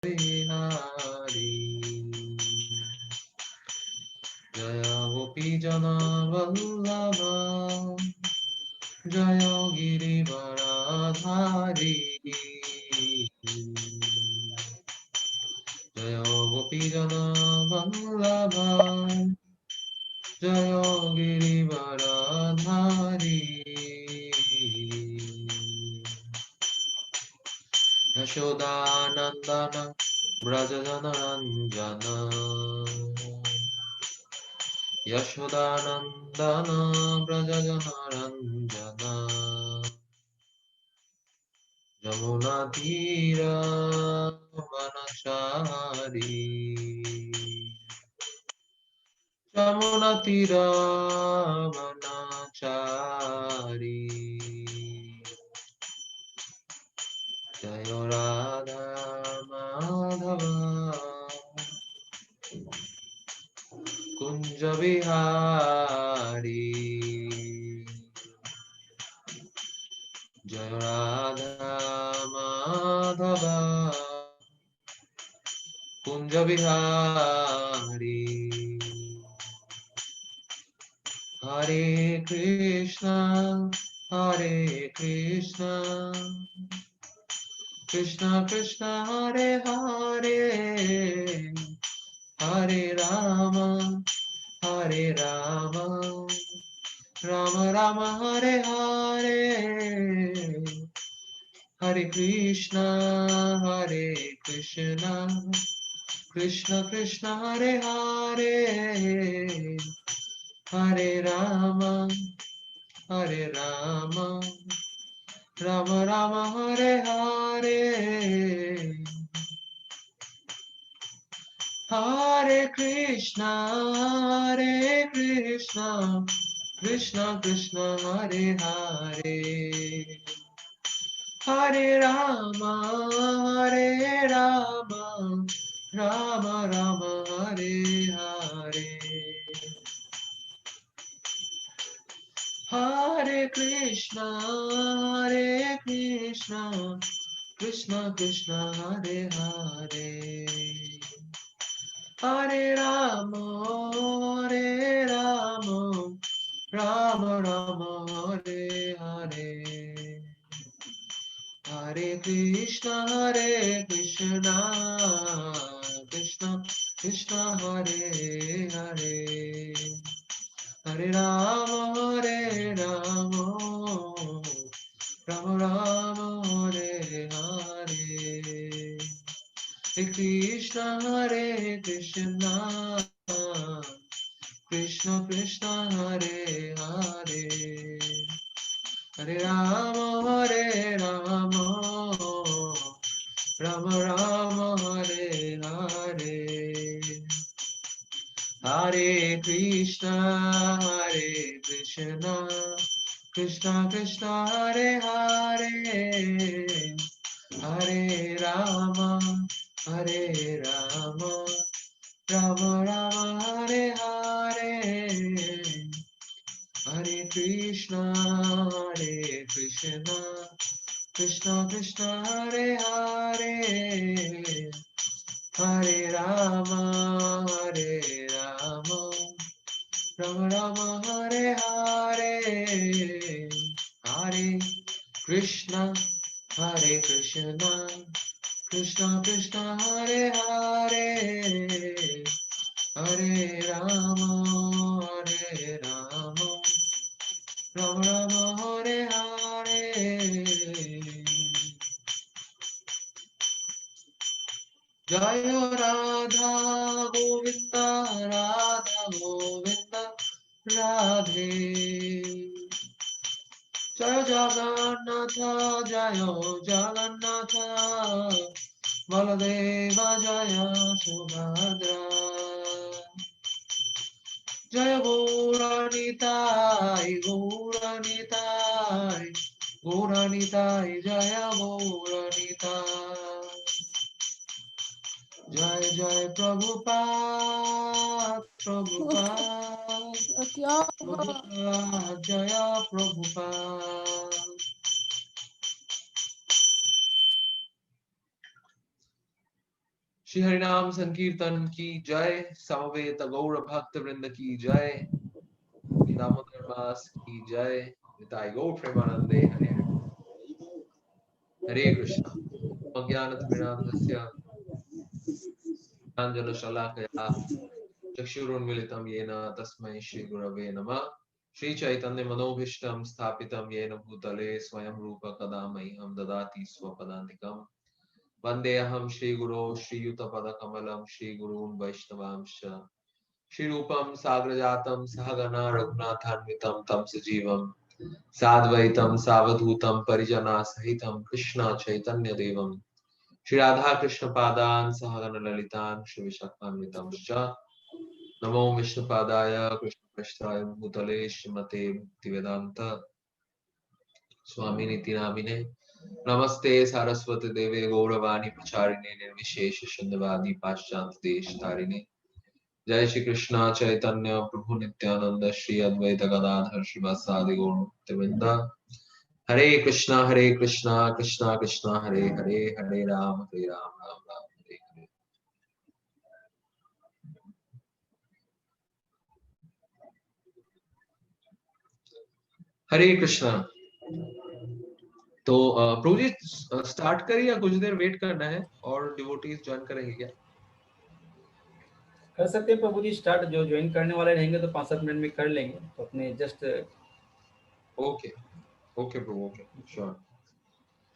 Bihari Jaya Gopi Jana Vallabha Jaya Girivaradhari Jaya Gopi Jana Vallabha Jaya Girivaradhari Yashodanandana Brajajana Ranjana Yashodanandana Brajajana Ranjana Jamuna Tira Vanachari Jamuna Tira Vanachari Jayo Radha Madhava Kunja Vihari Jayo Radha Madhava Kunja Vihari Hare Krishna Hare Krishna Krishna Krishna Hare Hare Hare Rama Hare Rama Rama Rama Hare Hare Hare Krishna Krishna Krishna Hare Hare Hare Rama Hare Rama Rama Rama Hare Hare Hare Krishna Krishna Krishna Hare Hare Hare Rama Rama Rama Hare Hare Hare Krishna Krishna Krishna Hare Hare Hare Rama Rama Rama Hare Hare Hare Krishna Krishna Krishna Hare Hare Hare Rama Rama Rama Hare Hare Hare Krishna Krishna Krishna Hare Hare Hare Rama Rama Rama Hare Hare Hare Krishna Krishna Krishna Hare Hare Hare Rama Rama Rama Hare Hare Hare Krishna Krishna Krishna Hare Hare Hare Rama Rama Rama Hare Hare Hare Krishna Krishna Krishna Hare Hare Hare Rama Rama Rama Hare Hare Jaya Radha Govinda Radha Govinda Radhe Jaya Jagannatha Jaya Jagannatha Baladeva Jaya Subhadra Jaya Gauranitai Jaya Gauranitai Jai Jai Prabhupada Jaya Prabhupada Shri हरिनाम संकीर्तन की जय, समवेत गौर भक्त वृंद की जय, दामोदर मास की जय, निताई गौर प्रेमानंदे हरे हरे। हरे कृष्णा। अज्ञानतिमिरान्धस्य ज्ञानञ्जनशलाकया चक्षुरुन्मीलितं येन तस्मै श्रीगुरवे नमः। श्रीचैतन्यमनोभीष्टं स्थापितं येन भूतले स्वयं रूप कदा मह्यं ददाति स्वपदान्तिकम्। वन्देऽहं श्रीगुरो श्रीयुतपदकमलं श्रीगुरून् वैष्णवांश्च श्रीरूपं साग्रजातं सहगणा रघुनाथान्वितं तं सजीवं साद्वैतं सावधूतं परिजनासहितं कृष्ण चैतन्यदेवं श्री राधा कृष्ण पादान सहगण ललितान श्री विशाखान्वितांश्च नमो विष्णुपादाय कृष्ण पृष्ठाय भूतले श्रीमते भक्तिवेदांत स्वामिनिति नामिने नमस्ते सारस्वती देवे गौरवाणी प्रचारिणे निर्विशेष शून्यवादी पाश्चात्य देश तारिणे जय श्री कृष्ण चैतन्य प्रभु नित्यानंद श्री अद्वैत गदाधर श्रीवासादि गौर भक्तवृंद हरे कृष्णा कृष्णा कृष्णा हरे हरे हरे राम राम राम हरे हरे। हरे कृष्णा। तो प्रभु जी स्टार्ट करिए या कुछ देर वेट करना है और डिवोटीज ज्वाइन करेंगे क्या? कर सकते हैं प्रभु जी स्टार्ट, जो ज्वाइन करने वाले रहेंगे तो 5-7 मिनट में कर लेंगे, तो अपने जस्ट ओके ओके प्रभु, ओके श्योर।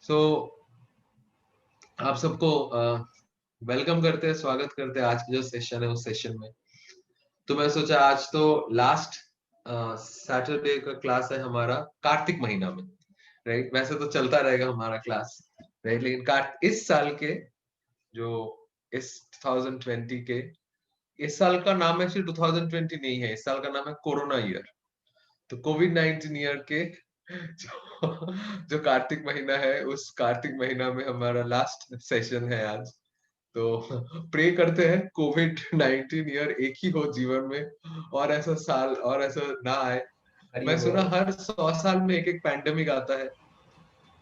सो आप सबको वेलकम करते हैं, स्वागत करते हैं आज की जो सेशन है उस सेशन में। तो मैं सोचा आज तो लास्ट सैटरडे का क्लास है हमारा कार्तिक महीना में, राइट? वैसे तो चलता रहेगा हमारा क्लास, राइट? लेकिन इस साल के जो इस 2020 के इस साल का नाम एक्चुअली 2020 नहीं है, इस साल का नाम है कोरोना ईयर। तो कोविड-19 ईयर के जो कार्तिक महीना है उस कार्तिक महीना में हमारा लास्ट सेशन है आज। तो प्रे करते हैं कोविड-19 ईयर एक ही हो जीवन में और ऐसा साल और ऐसा ना आए। मैं सुना हर 100 साल में एक एक पैंडेमिक आता है,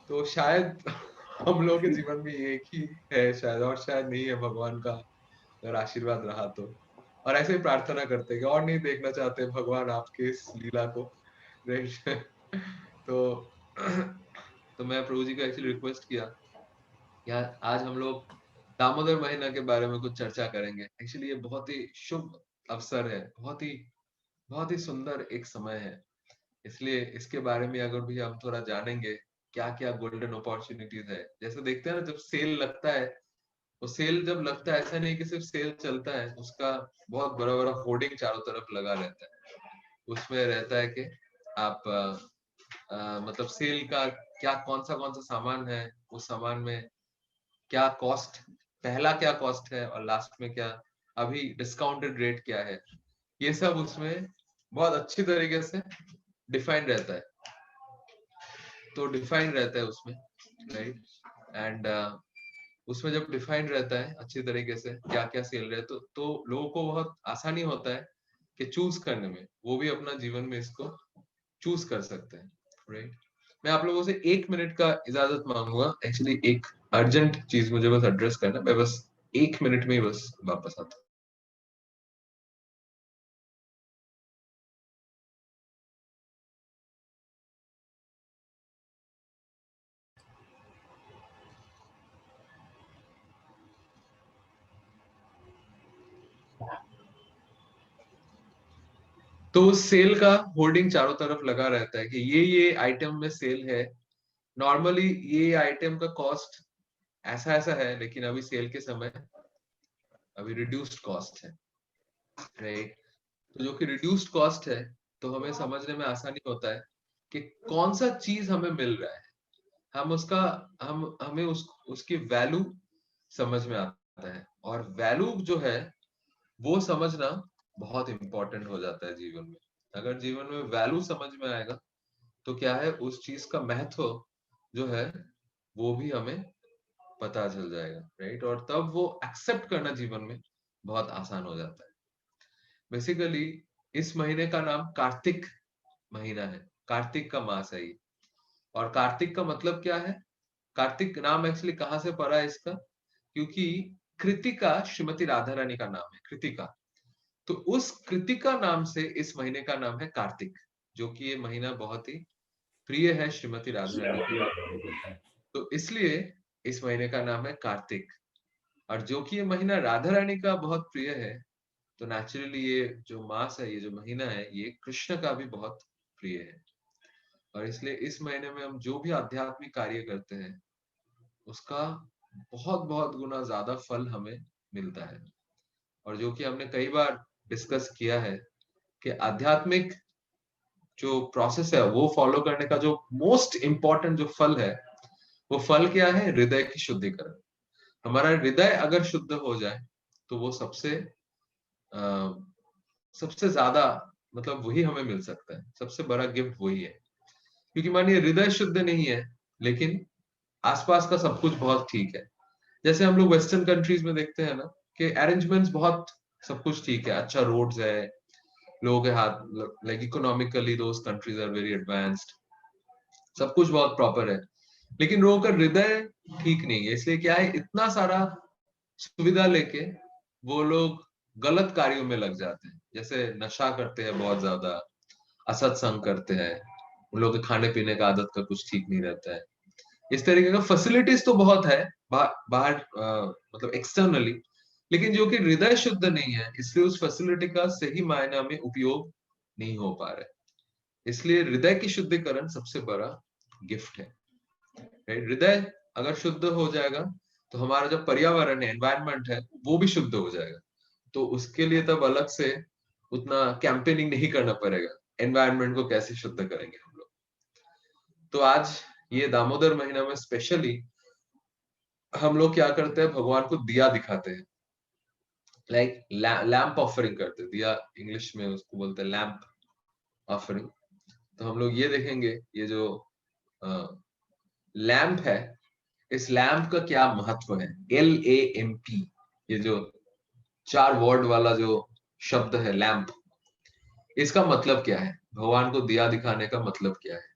तो शायद हम लोगों के जीवन में ये एक ही है शायद, और शायद नहीं है, भगवान का अगर आशीर्वाद रहा तो। और ऐसे ही प्रार्थना करते हैं कि और नहीं देखना चाहते भगवान आपके इस लीला को, राइट? तो तो मैं प्रभु जी को एक्चुअली रिक्वेस्ट किया कि आज हम लोग दामोदर महीना के बारे में कुछ चर्चा करेंगे। एक्चुअली ये बहुत ही शुभ अवसर है, बहुत ही सुंदर एक समय है, इसलिए इसके बारे में अगर भी हम थोड़ा जानेंगे क्या क्या गोल्डन अपॉर्चुनिटीज है। जैसे देखते हैं ना जब सेल लगता है, वो सेल जब लगता है ऐसा नहीं कि सिर्फ सेल चलता है, उसका बहुत बड़ा बड़ा होर्डिंग चारों तरफ लगा रहता है। उसमें रहता है कि आप मतलब सेल का क्या कौन सा सामान है, उस सामान में क्या कॉस्ट, पहला क्या कॉस्ट है और लास्ट में क्या अभी डिस्काउंटेड रेट क्या है, ये सब उसमें बहुत अच्छी तरीके से डिफाइन रहता है। तो डिफाइन रहता है उसमें, राइट? एंड उसमें जब डिफाइन रहता है अच्छी तरीके से क्या क्या सेल रहे तो लोगों को बहुत आसानी होता है कि चूज करने में, वो भी अपना जीवन में इसको चूज कर सकते हैं, राइट? मैं आप लोगों से 1 मिनट का इजाजत मांगूंगा, एक्चुअली एक अर्जेंट चीज मुझे बस एड्रेस करना, मैं बस 1 मिनट में ही बस वापस आता हूँ। तो सेल का होर्डिंग चारों तरफ लगा रहता है कि ये आइटम में सेल है। नॉर्मली ये आइटम का कॉस्ट ऐसा ऐसा है, लेकिन अभी सेल के समय अभी रिड्यूस्ड कॉस्ट है, राइट? तो जो कि रिड्यूस्ड कॉस्ट है, तो हमें समझने में आसानी होता है कि कौन सा चीज हमें मिल रहा है, हम उसका हमें उसकी वैल्यू समझ में आता है। और वैल्यू जो है वो समझना बहुत इंपॉर्टेंट हो जाता है जीवन में। अगर जीवन में वैल्यू समझ में आएगा तो क्या है, उस चीज का महत्व जो है वो भी हमें पता चल जाएगा, राइट? और तब वो एक्सेप्ट करना जीवन में बहुत आसान हो जाता है। बेसिकली इस महीने का नाम कार्तिक महीना है, कार्तिक का मास है ये। और कार्तिक का मतलब क्या है? कार्तिक नाम एक्चुअली कहाँ से पड़ा है इसका? क्योंकि कृतिका श्रीमती राधा रानी का नाम है, कृतिका। तो उस कृतिका नाम से इस महीने का नाम है कार्तिक, जो कि ये महीना बहुत ही प्रिय है श्रीमती राधा रानी को। तो इसलिए इस महीने का नाम है कार्तिक। और जो कि ये महीना राधा रानी का बहुत प्रिय है, तो नेचुरली ये जो मास है, ये जो महीना है, ये कृष्ण का भी बहुत प्रिय है। और इसलिए इस महीने में हम जो भी आध्यात्मिक कार्य करते हैं, उसका बहुत बहुत गुना ज्यादा फल हमें मिलता है। और जो कि हमने कई बार डिस्कस किया है कि आध्यात्मिक जो प्रोसेस है वो फॉलो करने का जो मोस्ट इंपॉर्टेंट जो फल है, वो फल क्या है? हृदय की शुद्धिकरण। हमारा हृदय अगर शुद्ध हो जाए तो वो सबसे ज्यादा मतलब वही हमें मिल सकता है, सबसे बड़ा गिफ्ट वही है। क्योंकि मानिए हृदय शुद्ध नहीं है, लेकिन आसपास का सब कुछ बहुत ठीक है। जैसे हम लोग वेस्टर्न कंट्रीज में देखते हैं ना कि अरेंजमेंट्स बहुत सब कुछ ठीक है, अच्छा रोड्स है, लोगों के हाथ, like economically those countries are very advanced, सब कुछ बहुत प्रॉपर है, लेकिन लोगों का हृदय ठीक नहीं है। इसलिए क्या है, इतना सारा सुविधा लेके वो लोग गलत कार्यों में लग जाते हैं। जैसे नशा करते हैं बहुत ज्यादा, असत्संग करते हैं, उन लोगों के खाने पीने का आदत का कुछ ठीक नहीं रहता है। इस तरीके का फैसिलिटीज तो बहुत है बाहर मतलब एक्सटर्नली, लेकिन जो कि हृदय शुद्ध नहीं है, इसलिए उस फैसिलिटी का सही मायने में उपयोग नहीं हो पा रहा है। इसलिए हृदय की शुद्धिकरण सबसे बड़ा गिफ्ट है। हृदय अगर शुद्ध हो जाएगा तो हमारा जो पर्यावरण है, एनवायरनमेंट है, वो भी शुद्ध हो जाएगा। तो उसके लिए तब अलग से उतना कैंपेनिंग नहीं करना पड़ेगा, एनवायरनमेंट को कैसे शुद्ध करेंगे हम लोग। तो आज ये दामोदर महीना में स्पेशली हम लोग क्या करते हैं, भगवान को दिया दिखाते हैं, लाइक लैंप ऑफरिंग करते हैं। दिया इंग्लिश में उसको बोलते हैं लैंप ऑफरिंग। तो हम लोग ये देखेंगे, ये जो लैंप है, इस लैंप का क्या महत्व है। LAMP, ये जो 4 वर्ड वाला जो शब्द है लैंप, इसका मतलब क्या है, भगवान को दिया दिखाने का मतलब क्या है।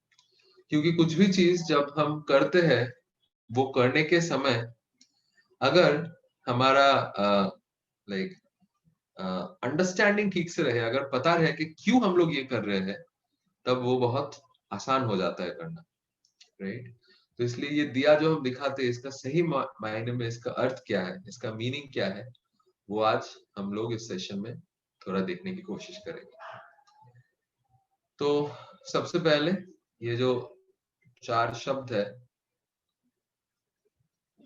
क्योंकि कुछ भी चीज जब हम करते हैं, वो करने के समय अगर हमारा लाइक अंडरस्टैंडिंग ठीक से रहे, अगर पता रहे कि क्यों हम लोग ये कर रहे हैं, तब वो बहुत आसान हो जाता है करना, राइट। तो इसलिए ये दिया जो हम दिखाते हैं, इसका सही मायने में इसका अर्थ क्या है, इसका मीनिंग क्या है, वो आज हम लोग इस सेशन में थोड़ा देखने की कोशिश करेंगे। तो सबसे पहले ये जो 4 शब्द है,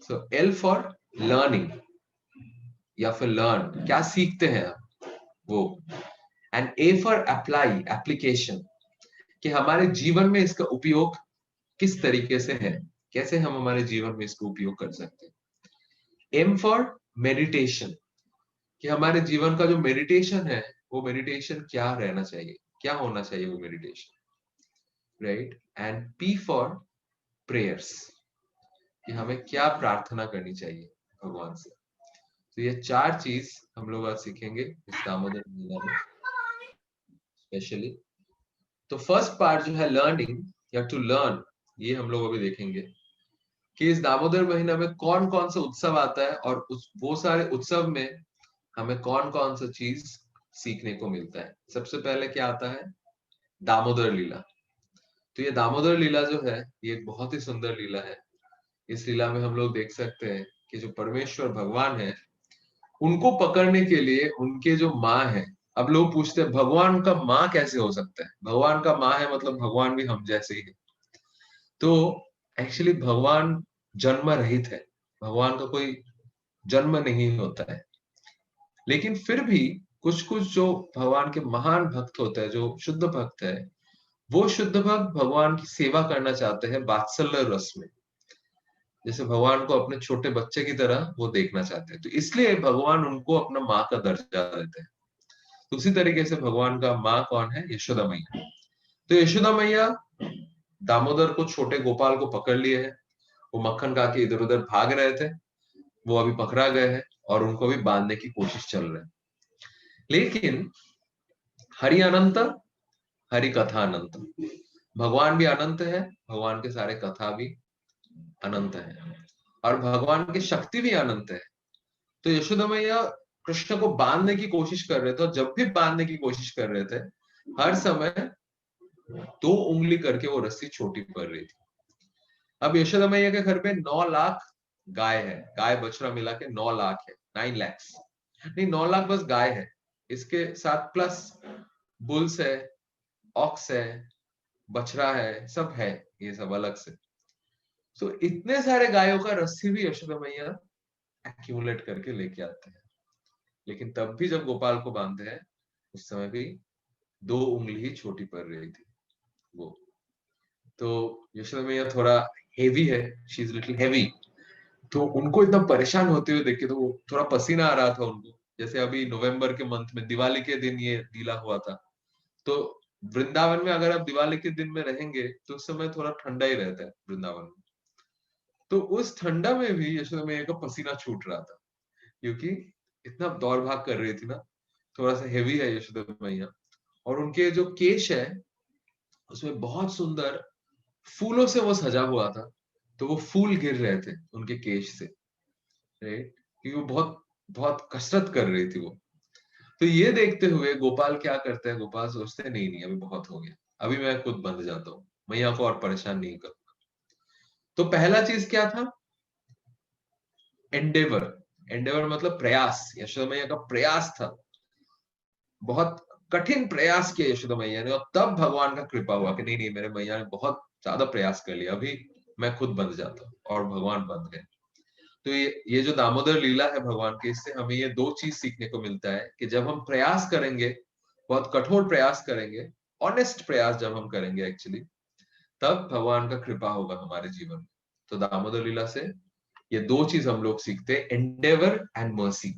सो L फॉर लर्निंग, या फिर लर्न, क्या सीखते हैं हम वो। And A for apply, application, कि हमारे जीवन में इसका उपयोग किस तरीके से है, कैसे हम हमारे जीवन में इसका उपयोग कर सकते हैं। M फॉर मेडिटेशन, कि हमारे जीवन का जो मेडिटेशन है, वो मेडिटेशन क्या रहना चाहिए, क्या होना चाहिए वो meditation, right. And P for prayers, कि हमें क्या प्रार्थना करनी चाहिए भगवान से। तो ये 4 चीज हम लोग आज सीखेंगे इस दामोदर महीना में स्पेशली। तो फर्स्ट पार्ट जो है लर्निंग या टू लर्न, ये हम लोग अभी देखेंगे कि इस दामोदर महीना में कौन कौन सा उत्सव आता है, और वो सारे उत्सव में हमें कौन कौन सा चीज सीखने को मिलता है। सबसे पहले क्या आता है, दामोदर लीला। तो ये दामोदर लीला जो है, ये एक बहुत ही सुंदर लीला है। इस लीला में हम लोग देख सकते हैं कि जो परमेश्वर भगवान है, उनको पकड़ने के लिए उनके जो माँ है, अब लोग पूछते हैं भगवान का माँ कैसे हो सकता है, भगवान का माँ है मतलब भगवान भी हम जैसे ही है। तो एक्चुअली भगवान जन्म रहित है, भगवान का कोई जन्म नहीं होता है, लेकिन फिर भी कुछ कुछ जो भगवान के महान भक्त होते हैं, जो शुद्ध भक्त है, वो शुद्ध भक्त भगवान की सेवा करना चाहते हैं वात्सल्य रस में, जैसे भगवान को अपने छोटे बच्चे की तरह वो देखना चाहते हैं। तो इसलिए भगवान उनको अपना माँ का दर्जा देते हैं। तो उसी तरीके से भगवान का माँ कौन है, यशोदा मैया। तो यशोदा मैया दामोदर को, छोटे गोपाल को पकड़ लिए है, वो मक्खन खा के इधर उधर भाग रहे थे, वो अभी पकड़ा गए हैं और उनको भी बांधने की कोशिश चल रही है। लेकिन हरि अनंत, हरि कथा अनंत, भगवान भी अनंत है, भगवान के सारे कथा भी अनंत है, और भगवान की शक्ति भी अनंत है। तो यशोदा मैया कृष्ण को बांधने की कोशिश कर रहे थे, और जब भी बांधने की कोशिश कर रहे थे, हर समय 2 उंगली करके वो रस्सी छोटी पड़ रही थी। अब यशोदा मैया के घर पे 9 लाख गाय है, गाय बछड़ा मिला के 9 लाख है, 9 lakhs नहीं, 9 लाख बस गाय है। इसके साथ प्लस बुल्स है, ऑक्स है, बछड़ा है, सब है, ये सब अलग से। तो इतने सारे गायों का रस्सी भी यशोदा मैया एक्यूमुलेट करके लेके आते हैं, लेकिन तब भी जब गोपाल को बांधते हैं, उस समय भी 2 उंगली ही छोटी पड़ रही थी वो। तो यशोदा मैया थोड़ा हेवी है, शी इज लिटिल हेवी। तो उनको इतना परेशान होते हुए देख के तो वो थोड़ा पसीना आ रहा था उनको। जैसे अभी नवंबर के मंथ में दिवाली के दिन ये लीला हुआ था, तो वृंदावन में अगर आप दिवाली के दिन में रहेंगे तो उस समय थोड़ा ठंडा ही रहता है वृंदावन में। तो उस ठंडा में भी यशोदा मैया का पसीना छूट रहा था, क्योंकि इतना दौड़ भाग कर रही थी ना। थोड़ा सा हेवी है यशोदा मैया। और उनके जो केश है उसमें बहुत सुंदर फूलों से वो सजा हुआ था, तो वो फूल गिर रहे थे उनके केश से, राइट, क्योंकि वो बहुत बहुत कसरत कर रही थी वो। तो ये देखते हुए गोपाल क्या करते हैं, गोपाल सोचते हैं नहीं नहीं अभी बहुत हो गया, अभी मैं खुद बंध जाता हूँ, मैया को और परेशान नहीं करूंगा। तो पहला चीज क्या था, एंडेवर। एंडेवर मतलब प्रयास, यशोदा मैया का प्रयास था, बहुत कठिन प्रयास किया यशोदा मैया ने, और तब भगवान का कृपा हुआ कि नहीं नहीं मेरे मैया ने बहुत ज्यादा प्रयास कर लिया, अभी मैं खुद बंध जाता हूँ, और भगवान बंध गए। तो ये जो दामोदर लीला है भगवान की, इससे हमें ये 2 चीज सीखने को मिलता है कि जब हम प्रयास करेंगे, बहुत कठोर प्रयास करेंगे, ऑनेस्ट प्रयास जब हम करेंगे एक्चुअली, तब भगवान का कृपा होगा हमारे जीवन में। तो दामोदर लीला से ये 2 चीज हम लोग सीखते हैं, एंडेवर एंड मर्सी।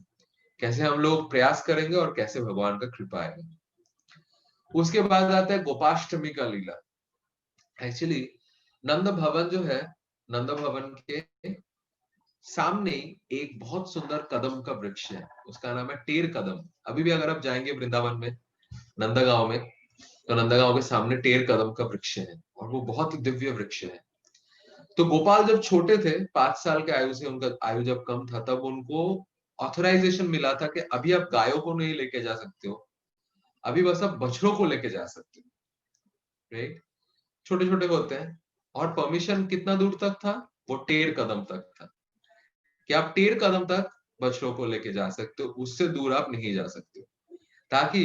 कैसे हम लोग प्रयास करेंगे और कैसे भगवान का कृपा आएगा। उसके बाद आता है गोपाष्टमी का लीला। एक्चुअली नंद भवन जो है, नंद भवन के सामने एक बहुत सुंदर कदम का वृक्ष है, उसका नाम है टेर कदम। अभी भी अगर आप जाएंगे वृंदावन में, नंदगांव में, तो नंदगांव के सामने टेर कदम का वृक्ष है, और वो बहुत ही दिव्य वृक्ष है। तो गोपाल जब छोटे थे, 5 साल के आयु से, उनका आयु जब कम था, तब उनको ऑथराइजेशन मिला था कि अभी आप गायों को नहीं लेके जा सकते हो, अभी बस आप बछड़ों को लेके जा सकते हो, राइट, छोटे छोटे होते हैं। और परमिशन कितना दूर तक था, वो टेर कदम तक था, कि आप 13 कदम तक बछड़ों को लेके जा सकते हो, उससे दूर आप नहीं जा सकते हो। ताकि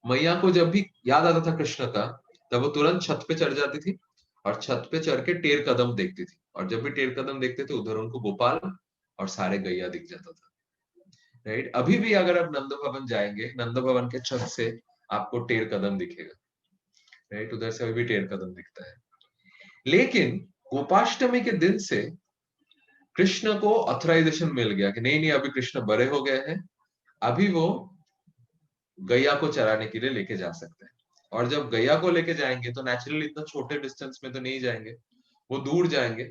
मैया को जब भी याद आता था कृष्ण का, तब वो तुरंत छत पे चढ़ जाती थी, और छत पे चढ़ के 13 कदम देखती थी, और जब भी 13 कदम देखते थे उधर उनको गोपाल और सारे गैया दिख जाता था, राइट। अभी भी अगर आप नंद भवन जाएंगे, नंद भवन के छत से आपको 13 कदम दिखेगा, राइट, उधर से अभी भी 13 कदम दिखता है। लेकिन गोपाष्टमी के दिन से कृष्ण को ऑथराइजेशन मिल गया कि नहीं नहीं अभी कृष्ण बड़े हो गए हैं, अभी वो गैया को चराने के लिए लेके जा सकते हैं। और जब गैया को लेके जाएंगे तो नेचुरली इतना छोटे डिस्टेंस में तो नहीं जाएंगे, वो दूर जाएंगे।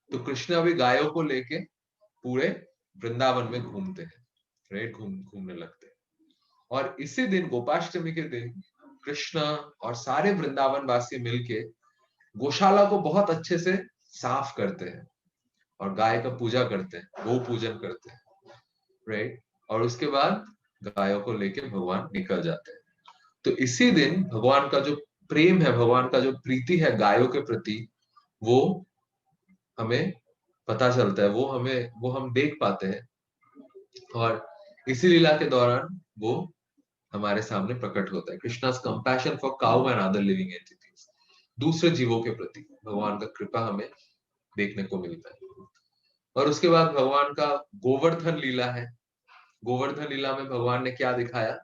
तो कृष्ण अभी गायों को लेके पूरे वृंदावन में घूमते हैं, राइट, घूमने लगते हैं। और इसी दिन, गोपाष्टमी के दिन, कृष्ण और सारे वृंदावन वासी मिलके गौशाला को बहुत अच्छे से साफ करते हैं, और गाय का पूजा करते हैं, गौ पूजन करते हैं, राइट। और उसके बाद गायों को लेके भगवान निकल जाते हैं। तो इसी दिन भगवान का जो प्रेम है, भगवान का जो प्रीति है गायों के प्रति, वो हमें पता चलता है, वो हम देख पाते हैं। और इसी लीला के दौरान वो हमारे सामने प्रकट होता है, Krishna's compassion for cow and other living entities. दूसरे जीवों के प्रति भगवान का कृपा हमें देखने को मिलता है। और उसके बाद भगवान का गोवर्धन लीला है। गोवर्धन लीला में भगवान ने क्या दिखाया,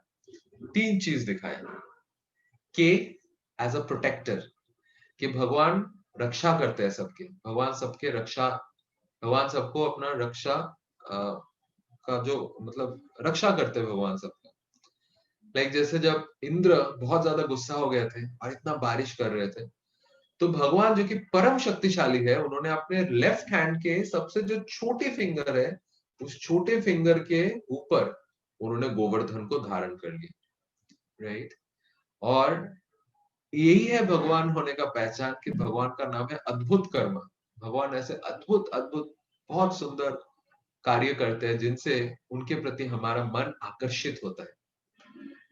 3 चीज दिखाया। के एज अ प्रोटेक्टर, कि भगवान रक्षा करते हैं सबके, भगवान सबके रक्षा, भगवान सबको अपना रक्षा का जो मतलब रक्षा करते हैं भगवान सबका। लाइक जैसे जब इंद्र बहुत ज्यादा गुस्सा हो गए थे और इतना बारिश कर रहे थे, तो भगवान जो कि परम शक्तिशाली है, उन्होंने अपने लेफ्ट हैंड के सबसे जो छोटी फिंगर है, उस छोटे फिंगर के ऊपर उन्होंने गोवर्धन को धारण कर लिया, राइट। और यही है भगवान होने का पहचान, कि भगवान का नाम है अद्भुत कर्म। भगवान ऐसे अद्भुत अद्भुत बहुत सुंदर कार्य करते हैं जिनसे उनके प्रति हमारा मन आकर्षित होता है,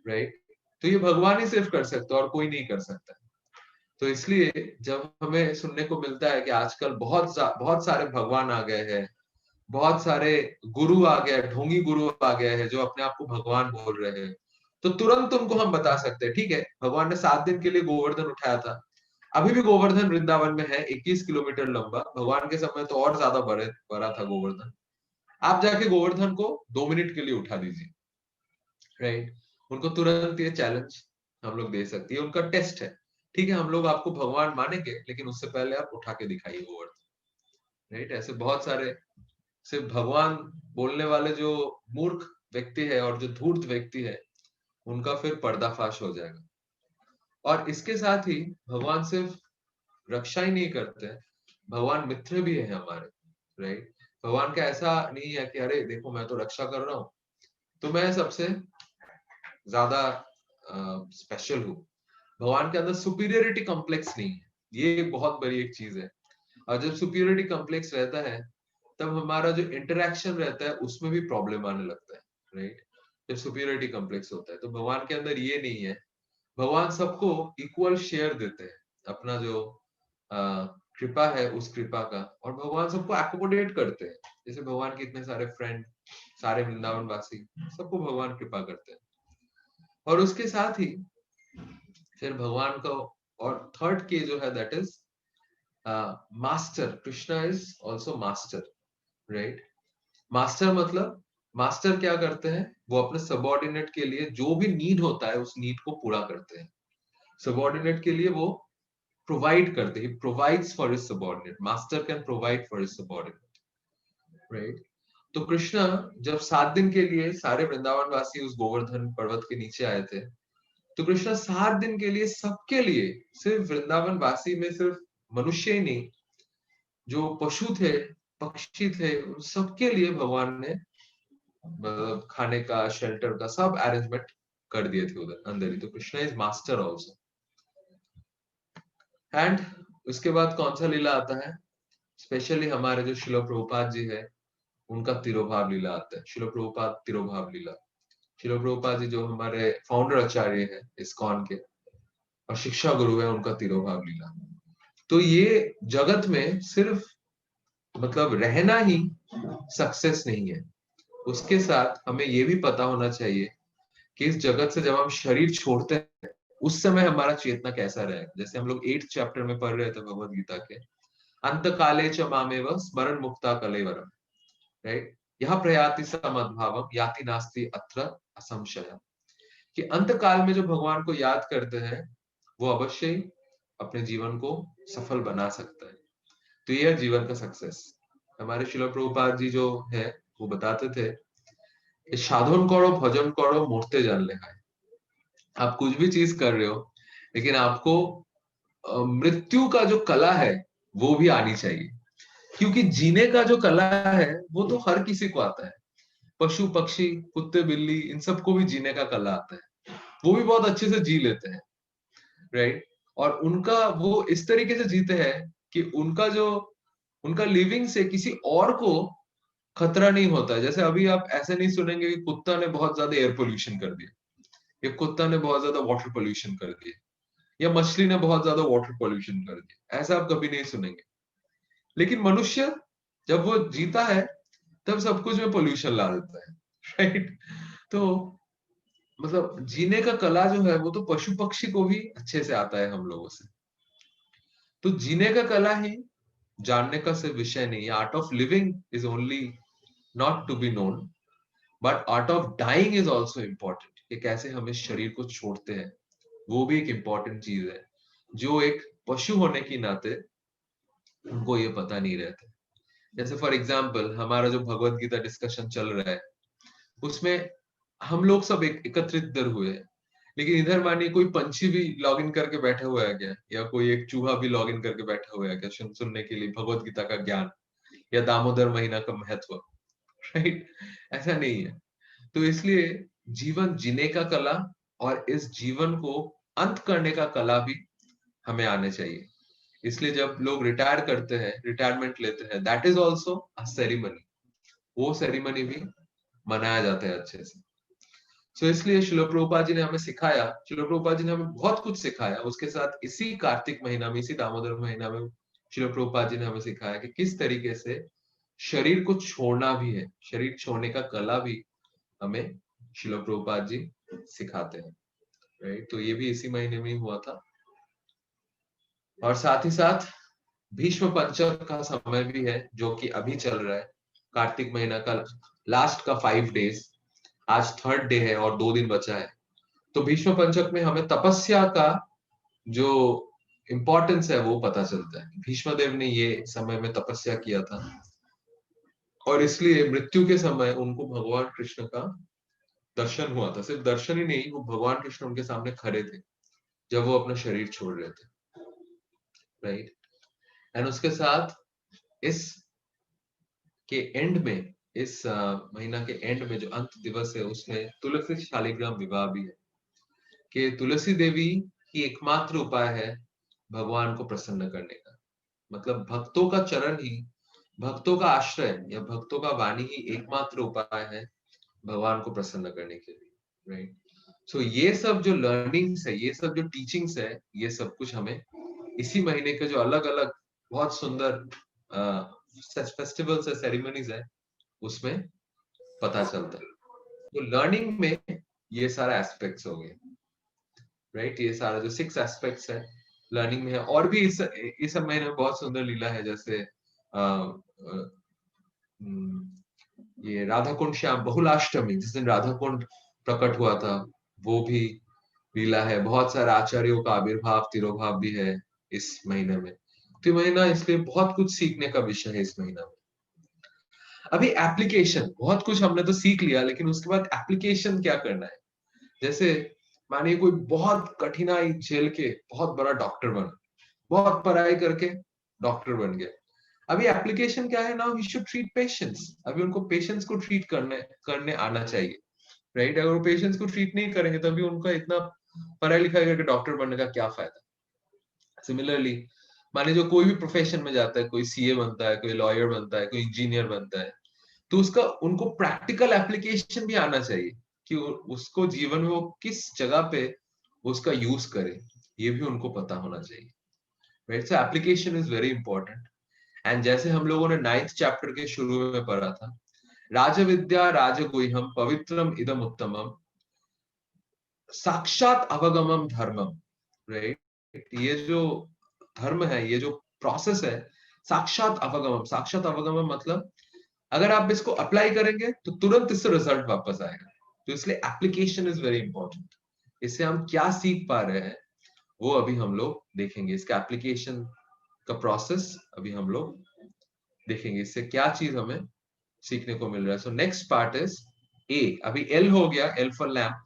राइट। तो ये भगवान ही सिर्फ कर सकते हैं और कोई नहीं कर सकता। तो इसलिए जब हमें सुनने को मिलता है कि आजकल बहुत सारे भगवान आ गए हैं, बहुत सारे गुरु आ गए, ढोंगी गुरु आ गए हैं जो अपने आप को भगवान बोल रहे हैं, तो तुरंत उनको हम बता सकते हैं ठीक है, भगवान ने 7 दिन के लिए गोवर्धन उठाया था, अभी भी गोवर्धन वृंदावन में है, 21 किलोमीटर लंबा। भगवान के समय तो और ज्यादा बड़ा था गोवर्धन। आप जाके गोवर्धन को 2 मिनट के लिए उठा दीजिए, राइट। उनको तुरंत ये चैलेंज हम लोग दे सकते हैं, उनका टेस्ट है। ठीक है, हम लोग आपको भगवान मानेंगे, लेकिन उससे पहले आप उठा के दिखाइए गोवर्धन, राइट। ऐसे बहुत सारे सिर्फ भगवान बोलने वाले जो मूर्ख व्यक्ति है और जो धूर्त व्यक्ति है, उनका फिर पर्दाफाश हो जाएगा। और इसके साथ ही भगवान सिर्फ रक्षा ही नहीं करते हैं, भगवान मित्र भी है हमारे, राइट। भगवान का ऐसा नहीं है कि अरे देखो मैं तो रक्षा कर रहा हूं तो मैं सबसे ज्यादा स्पेशल हूँ। भगवान के अंदर सुपीरियरिटी कॉम्प्लेक्स नहीं है, ये एक बहुत बड़ी एक चीज है। और जब सुपीरियरिटी कॉम्प्लेक्स रहता है तब हमारा जो इंटरेक्शन रहता है उसमें भी प्रॉब्लम आने लगता है, राइट। जब सुपीरियरिटी कॉम्प्लेक्स होता है तो भगवान के अंदर ये नहीं है। भगवान सबको इक्वल शेयर देते हैं अपना जो कृपा है उस कृपा का, और भगवान सबको एकोमोडेट करते हैं। जैसे भगवान के इतने सारे फ्रेंड, सारे वृंदावन वासी, सबको भगवान कृपा करते हैं। और उसके साथ ही फिर भगवान को और थर्ड के जो है that is master. Krishna is also master, right. Master मतलब मास्टर क्या करते हैं, वो अपने सबऑर्डिनेट के लिए जो भी नीड होता है उस नीड को पूरा करते हैं। सबऑर्डिनेट के लिए वो प्रोवाइड करते हैं, provides for his subordinate. Master can provide for his subordinate, right. तो कृष्णा जब 7 दिन के लिए सारे वृंदावन वासी उस गोवर्धन पर्वत के नीचे आए थे, तो कृष्णा 7 दिन के लिए सबके लिए, सिर्फ वृंदावन वासी में सिर्फ मनुष्य ही नहीं, जो पशु थे, पक्षी थे, उन सबके लिए भगवान ने खाने का, शेल्टर का सब अरेंजमेंट कर दिए थे उधर अंदर ही। तो Krishna is master also. And उसके बाद कौन सा लीला आता है, स्पेशली हमारे जो शिल प्रभुपाद जी है उनका तिरोभाव लीला आता है। शिल प्रभुपाद तिरोभाव लीला। शिल प्रभुपाद जी जो हमारे फाउंडर आचार्य है इस्कॉन के और शिक्षा गुरु है, उनका तिरोभाव लीला। तो ये जगत में सिर्फ मतलब रहना ही सक्सेस नहीं है, उसके साथ हमें ये भी पता होना चाहिए कि इस जगत से जब हम शरीर छोड़ते हैं उस समय हमारा चेतना कैसा रहेगा। जैसे हम लोग 8th चैप्टर में पढ़ रहे थे भगवद गीता के, अंत काले च मामेव स्मरण मुक्ता कलेवरम, राइट। यह प्रयाति समद्भावम याति नास्ति अत्र असंशय, कि अंत काल में जो भगवान को याद करते हैं वो अवश्य ही अपने जीवन को सफल बना सकता है। तो यह जीवन का सक्सेस। हमारे शिल प्रभुपाद जी जो है वो बताते थे, साधन करो भजन करो मूर्ते जान ले है। आप कुछ भी चीज कर रहे हो, लेकिन आपको मृत्यु का जो कला है वो भी आनी चाहिए, क्योंकि जीने का जो कला है वो तो हर किसी को आता है। पशु पक्षी कुत्ते बिल्ली इन सबको भी जीने का कला आता है, वो भी बहुत अच्छे से जी लेते हैं, राइट। और उनका वो इस तरीके से जीते हैं कि उनका लिविंग से किसी और को खतरा नहीं होता है। जैसे अभी आप ऐसे नहीं सुनेंगे कि कुत्ता ने बहुत ज्यादा एयर पोल्यूशन कर दिया, या कुत्ता ने बहुत ज्यादा वाटर पोल्यूशन कर दिया, या मछली ने बहुत ज्यादा वाटर पोल्यूशन कर दिया, ऐसा आप कभी नहीं सुनेंगे। लेकिन मनुष्य जब वो जीता है तब सब कुछ में पोल्यूशन ला देता है, राइट। तो मतलब जीने का कला जो है वो तो पशु पक्षी को भी अच्छे से आता है हम लोगों से। तो जीने का कला ही जानने का सिर्फ विषय नहीं है। Art of living is only not to be known, but art of dying is also important, कि कैसे हम इस शरीर को छोड़ते हैं, वो भी एक इम्पोर्टेंट चीज है जो एक पशु होने की नाते उनको ये पता नहीं रहता। जैसे फॉर एग्जाम्पल हमारा जो भगवत गीता डिस्कशन चल रहा है उसमें हम लोग सब एकत्रित दर हुए हैं, लेकिन इधर मानिए कोई पंछी भी लॉग इन करके बैठा हुआ है क्या, या कोई एक चूहा भी लॉग इन करके बैठा हुआ है क्या सुनने के लिए भगवत गीता का ज्ञान या दामोदर महीना का महत्व, राइट। ऐसा नहीं है। तो इसलिए जीवन जीने का कला और इस जीवन को अंत करने का कला भी हमें आने चाहिए। इसलिए जब लोग रिटायर करते हैं, रिटायरमेंट लेते हैं, that is also a ceremony, वो सेरेमनी भी मनाया जाता है अच्छे से। सो इसलिए श्रील प्रभुपाद जी ने हमें सिखाया, श्रील प्रभुपाद जी ने हमें बहुत कुछ सिखाया। उसके साथ इसी कार्तिक महीना में, इसी दामोदर महीना में श्रील प्रभुपाद जी ने हमें सिखाया कि किस तरीके से शरीर को छोड़ना भी है, शरीर छोड़ने का कला भी हमें श्रील प्रभुपाद जी सिखाते हैं, राइट। तो ये भी इसी महीने में ही हुआ था। और साथ ही साथ भीष्म पंचक का समय भी है जो कि अभी चल रहा है, कार्तिक महीना का लास्ट का 5 डेज। आज 3rd डे है और 2 दिन बचा है। तो भीष्म पंचक में हमें तपस्या का जो इम्पोर्टेंस है वो पता चलता है। भीष्म देव ने ये समय में तपस्या किया था और इसलिए मृत्यु के समय उनको भगवान कृष्ण का दर्शन हुआ था। सिर्फ दर्शन ही नहीं, वो भगवान कृष्ण उनके सामने खड़े थे जब वो अपना शरीर छोड़ रहे थे, राइट। एंड उसके साथ इस के एंड में, इस महीना के एंड में जो अंत दिवस है उसमें तुलसी शालिग्राम विवाह भी है कि तुलसी देवी ही एकमात्र उपाय है भगवान को प्रसन्न करने का। मतलब भक्तों का चरण ही, भक्तों का आश्रय या भक्तों का वाणी ही एकमात्र उपाय है भगवान को प्रसन्न करने के लिए, राइट। सो ये सब जो लर्निंग्स है, ये सब जो टीचिंग्स है, ये सब कुछ हमें इसी महीने के जो अलग अलग बहुत सुंदर फेस्टिवल्स है, सेरेमनीज है, उसमें पता चलता है। तो लर्निंग में ये सारा एस्पेक्ट्स हो गए, राइट। ये सारा जो 6 एस्पेक्ट्स है लर्निंग में है। और भी इस महीने में बहुत सुंदर लीला है, जैसे ये राधा कुंड श्याम बहुलाष्टमी, जिस दिन राधा कुंड प्रकट हुआ था, वो भी लीला है। बहुत सारे आचार्यों का आविर्भाव, तिरोभाव भी है इस महीने में। तो महीना इसलिए बहुत कुछ सीखने का विषय है इस महीना में। अभी एप्लीकेशन, बहुत कुछ हमने तो सीख लिया, लेकिन उसके बाद एप्लीकेशन क्या करना है। जैसे मानिए कोई बहुत कठिनाई झेल के बहुत बड़ा डॉक्टर बना, बहुत पढ़ाई करके डॉक्टर बन गया। अभी एप्लीकेशन क्या है, now he should treat patients. अभी उनको पेशेंट्स को ट्रीट करने आना चाहिए, राइट। अगर वो पेशेंट्स को ट्रीट नहीं करेंगे तभी उनका इतना पढ़ाई लिखाई करके डॉक्टर बनने का क्या फायदा। सिमिलरली मानिए जो कोई भी प्रोफेशन में जाता है, कोई सीए बनता है, कोई लॉयर बनता है, कोई इंजीनियर बनता है, तो उसका उनको प्रैक्टिकल एप्लीकेशन भी आना चाहिए कि उसको जीवन में वो किस जगह पे उसका यूज करे, ये भी उनको पता होना चाहिए, right. So application is very important. And जैसे हम लोगों ने 9th चैप्टर के शुरू में पढ़ा था, राजविद्या राजगुह्यम पवित्रम इदम उत्तमम साक्षात अवगमम धर्मम, राइट। ये जो धर्म है, ये जो प्रोसेस है, साक्षात अवगमम। साक्षात अवगमम मतलब अगर आप इसको अप्लाई करेंगे तो तुरंत इससे रिजल्ट वापस आएगा। तो इसलिए एप्लीकेशन इज वेरी इंपॉर्टेंट। इससे हम क्या सीख पा रहे हैं वो अभी हम लोग देखेंगे। इसका एप्लीकेशन का प्रोसेस अभी हम लोग देखेंगे, इससे क्या चीज हमें सीखने को मिल रहा है। So next part is a. अभी एल हो गया, एल फॉर लैम्प।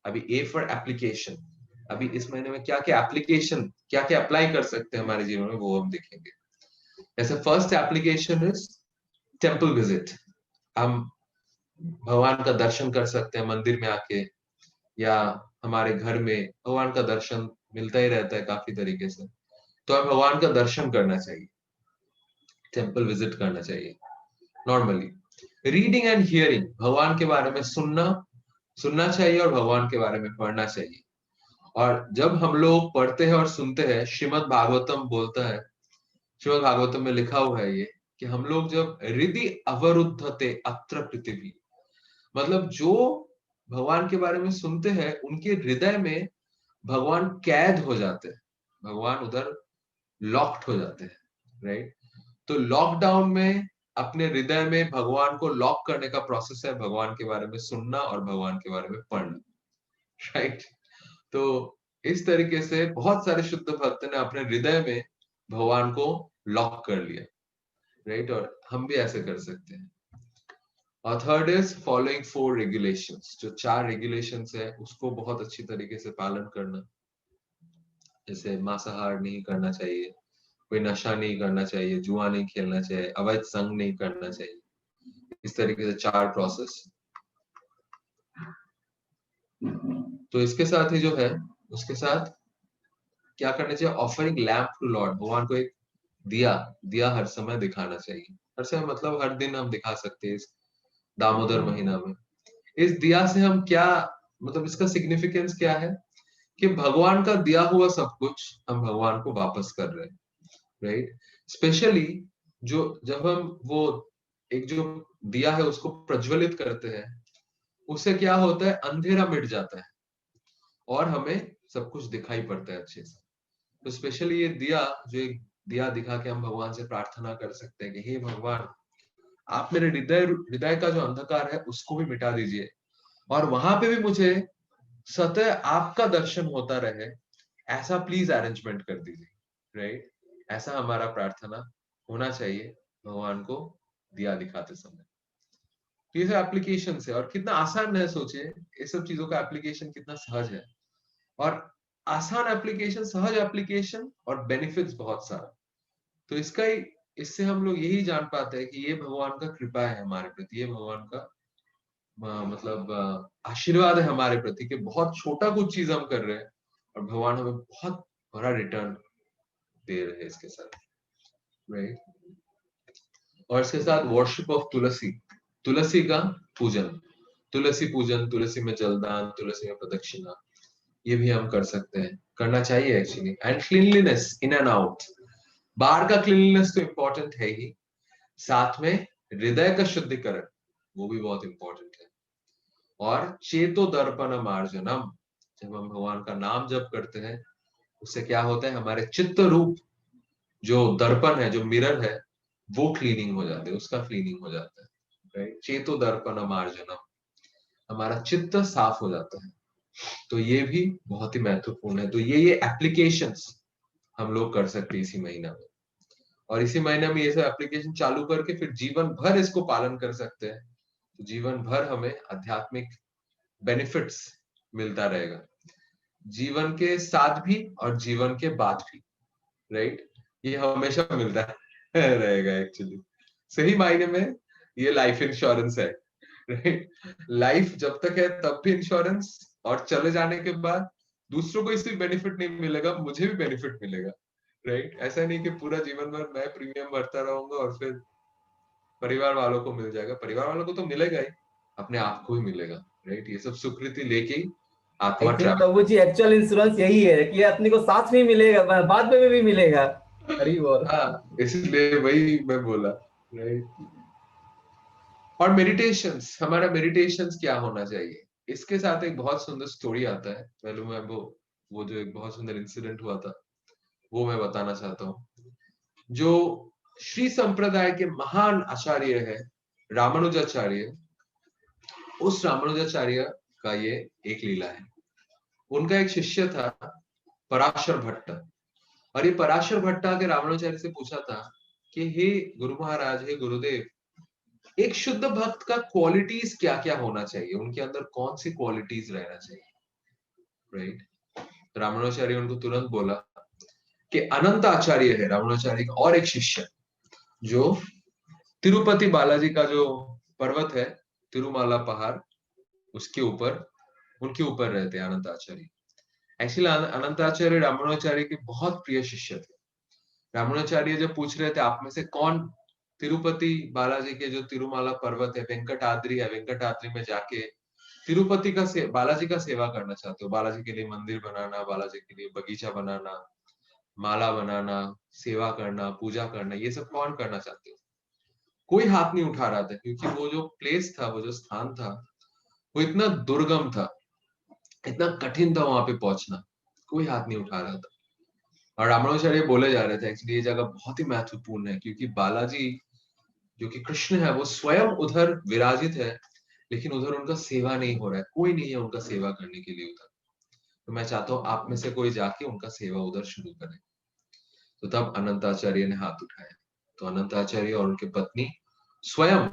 अभी ए फॉर एप्लीकेशन। अभी इस महीने में क्या क्या एप्लीकेशन, क्या क्या अप्लाई कर सकते हैं हमारे जीवन में, वो हम देखेंगे। जैसे first application is temple visit. हम भगवान का दर्शन कर सकते हैं मंदिर में आके, या हमारे घर में भगवान का दर्शन मिलता ही रहता है काफी तरीके से। तो हमें भगवान का दर्शन करना चाहिए, टेम्पल विजिट करना चाहिए नॉर्मली। रीडिंग एंड हियरिंग, भगवान के बारे में सुनना चाहिए और भगवान के बारे में पढ़ना चाहिए। और जब हम लोग पढ़ते हैं और सुनते हैं, श्रीमद् भागवतम बोलता है, श्रीमद् भागवतम में लिखा हुआ है ये, कि हम लोग जब हृदय अवरुद्धते अत्र पृथ्वी, मतलब जो भगवान के बारे में सुनते हैं उनके हृदय में भगवान कैद हो जाते हैं, भगवान उधर लॉक्ड हो जाते हैं, राइट। तो लॉकडाउन में अपने हृदय में भगवान को लॉक करने का प्रोसेस है भगवान के बारे में सुनना और भगवान के बारे में पढ़ना, राइट। तो इस तरीके से बहुत सारे शुद्ध भक्त ने अपने हृदय में भगवान को लॉक कर लिया, राइट। और हम भी ऐसे कर सकते हैं। और थर्ड इज फॉलोइंग 4 रेगुलेशंस। जो 4 रेगुलेशंस है उसको बहुत अच्छी तरीके से पालन करना। जैसे मांसाहार नहीं करना चाहिए, कोई नशा नहीं करना चाहिए, जुआ नहीं खेलना चाहिए, अवैध संग नहीं करना चाहिए। इस तरीके से 4 प्रोसेस। तो इसके साथ ही जो है, उसके साथ क्या करना चाहिए, ऑफरिंग लैम्प टू लॉर्ड। भगवान को एक दिया दिया हर समय दिखाना चाहिए। हर समय मतलब हर दिन हम दिखा सकते हैं दामोदर महीना में। इस दिया से हम क्या, मतलब इसका सिग्निफिकेंस क्या है कि भगवान का दिया हुआ सब कुछ हम भगवान को वापस कर रहे हैं, राइट। स्पेशली जो जब हम वो एक जो दिया है उसको प्रज्वलित करते हैं, उससे क्या होता है, अंधेरा मिट जाता है और हमें सब कुछ दिखाई पड़ता है अच्छे से। तो स्पेशली ये दिया, जो एक दिया दिखा के हम भगवान से प्रार्थना कर सकते हैं कि हे भगवान, आप मेरे हृदय हृदय का जो अंधकार है उसको भी मिटा दीजिए, और वहां पे भी मुझे सतह आपका दर्शन होता रहे, ऐसा प्लीज अरेंजमेंट कर दीजिए, राइट। ऐसा हमारा प्रार्थना होना चाहिए भगवान को दिया दिखाते समय। तो ये सब एप्लीकेशन है, और कितना आसान है, सोचिए ये सब चीजों का एप्लीकेशन कितना सहज है, और आसान एप्लीकेशन, सहज एप्लीकेशन, और बेनिफिट्स बहुत सारा। तो इसका ही, इससे हम लोग यही जान पाते हैं कि ये भगवान का कृपा है हमारे प्रति, ये भगवान का मतलब आशीर्वाद है हमारे प्रति, कि बहुत छोटा कुछ चीज हम कर रहे हैं और भगवान हमें बहुत बड़ा रिटर्न दे रहे हैं इसके साथ, राइट। और इसके साथ वर्शिप ऑफ तुलसी, तुलसी का पूजन, तुलसी पूजन, तुलसी में जलदान, तुलसी में प्रदक्षिणा, ये भी हम कर सकते हैं, करना चाहिए actually. And cleanliness in and out, बाहर का क्लीनलीनेस तो इम्पोर्टेंट है ही, साथ में हृदय का शुद्धिकरण वो भी बहुत इंपॉर्टेंट है। और चेतो दर्पण मार्जनम, जब हम भगवान का नाम जप करते हैं, उससे क्या होता है, हमारे चित्त रूप जो दर्पण है, जो मिरर है, वो क्लीनिंग हो जाते हैं, उसका क्लीनिंग हो जाता है, राइट। चेतो दर्पण मार्जनम, हमारा चित्त साफ हो जाता है। तो ये भी बहुत ही महत्वपूर्ण है। तो ये एप्लीकेशंस हम लोग कर सकते हैं इसी महीना में, और इसी महीने में ये सब एप्लीकेशन चालू करके फिर जीवन भर इसको पालन कर सकते हैं। तो जीवन भर हमें आध्यात्मिक बेनिफिट्स मिलता रहेगा, जीवन के साथ भी और जीवन के बाद भी, राइट। ये हमेशा मिलता रहेगा एक्चुअली, सही मायने में ये लाइफ इंश्योरेंस है, राइट। लाइफ जब तक है तब भी इंश्योरेंस, और चले जाने के बाद दूसरों को इससे बेनिफिट नहीं मिलेगा, मुझे भी बेनिफिट मिलेगा, राइट। ऐसा नहीं कि पूरा जीवन भर मैं प्रीमियम भरता रहूंगा और फिर परिवार वालों को मिल जाएगा, परिवार वालों को तो मिलेगा ही, अपने आप को ही मिलेगा, राइट। ये सब स्वीकृति लेके ही आत्मा एक्चुअली ट्रैवल। प्रभु जी, एक्चुअल इंश्योरेंस यही है कि अपने को साथ में मिलेगा, बाद में भी मिलेगा। हरी बोल। हाँ, इसलिए वही मैं बोला, राइट। और मेडिटेशंस, हमारा मेडिटेशंस क्या होना चाहिए, इसके साथ एक बहुत सुंदर स्टोरी आता है। पहले मैं वो जो एक बहुत सुंदर इंसिडेंट हुआ था वो मैं बताना चाहता हूँ। जो श्री संप्रदाय के महान आचार्य है रामानुजाचार्य, उस रामानुजाचार्य का ये एक लीला है। उनका एक शिष्य था पराशर भट्ट, और ये पराशर भट्ट आके रामानुजाचार्य से पूछा था कि हे गुरु महाराज, हे गुरुदेव, एक शुद्ध भक्त का क्वालिटीज क्या क्या होना चाहिए, उनके अंदर कौन सी क्वालिटीज रहना चाहिए, राइट। रामानुजाचार्य उनको तुरंत बोला कि अनंत आचार्य है रामानुजाचार्य का और एक शिष्य, जो तिरुपति बालाजी का जो पर्वत है, तिरुमाला पहाड़, उसके ऊपर, उनके ऊपर रहते हैं अनंत आचार्य। एक्चुअली अनंत आचार्य रामानुजाचार्य के बहुत प्रिय शिष्य थे। रामानुजाचार्य जब पूछ रहे थे आप में से कौन तिरुपति बालाजी के जो तिरुमाला पर्वत है, वेंकटाद्रि है, वेंकटाद्रि में जाके तिरुपति का बालाजी का सेवा करना चाहते हो, बालाजी के लिए मंदिर बनाना, बालाजी के लिए बगीचा बनाना, माला बनाना, सेवा करना, पूजा करना, ये सब कौन करना चाहते हो। कोई हाथ नहीं उठा रहा था, क्योंकि वो जो प्लेस था, वो जो स्थान था, वो इतना दुर्गम था, इतना कठिन था वहां पे पहुंचना, कोई हाथ नहीं उठा रहा था। और रामानुजाचार्य बोले जा रहे थे एक्चुअली ये जगह बहुत ही महत्वपूर्ण है, क्योंकि बालाजी जो कि कृष्ण है वो स्वयं उधर विराजित है, लेकिन उधर उनका सेवा नहीं हो रहा है, कोई नहीं है उनका सेवा करने के लिए उधर। तो मैं चाहता हूँ आप में से कोई जाके उनका सेवा उधर शुरू करे। तो तब अनंताचार्य ने हाथ उठाया, तो अनंताचार्य और उनकी पत्नी स्वयं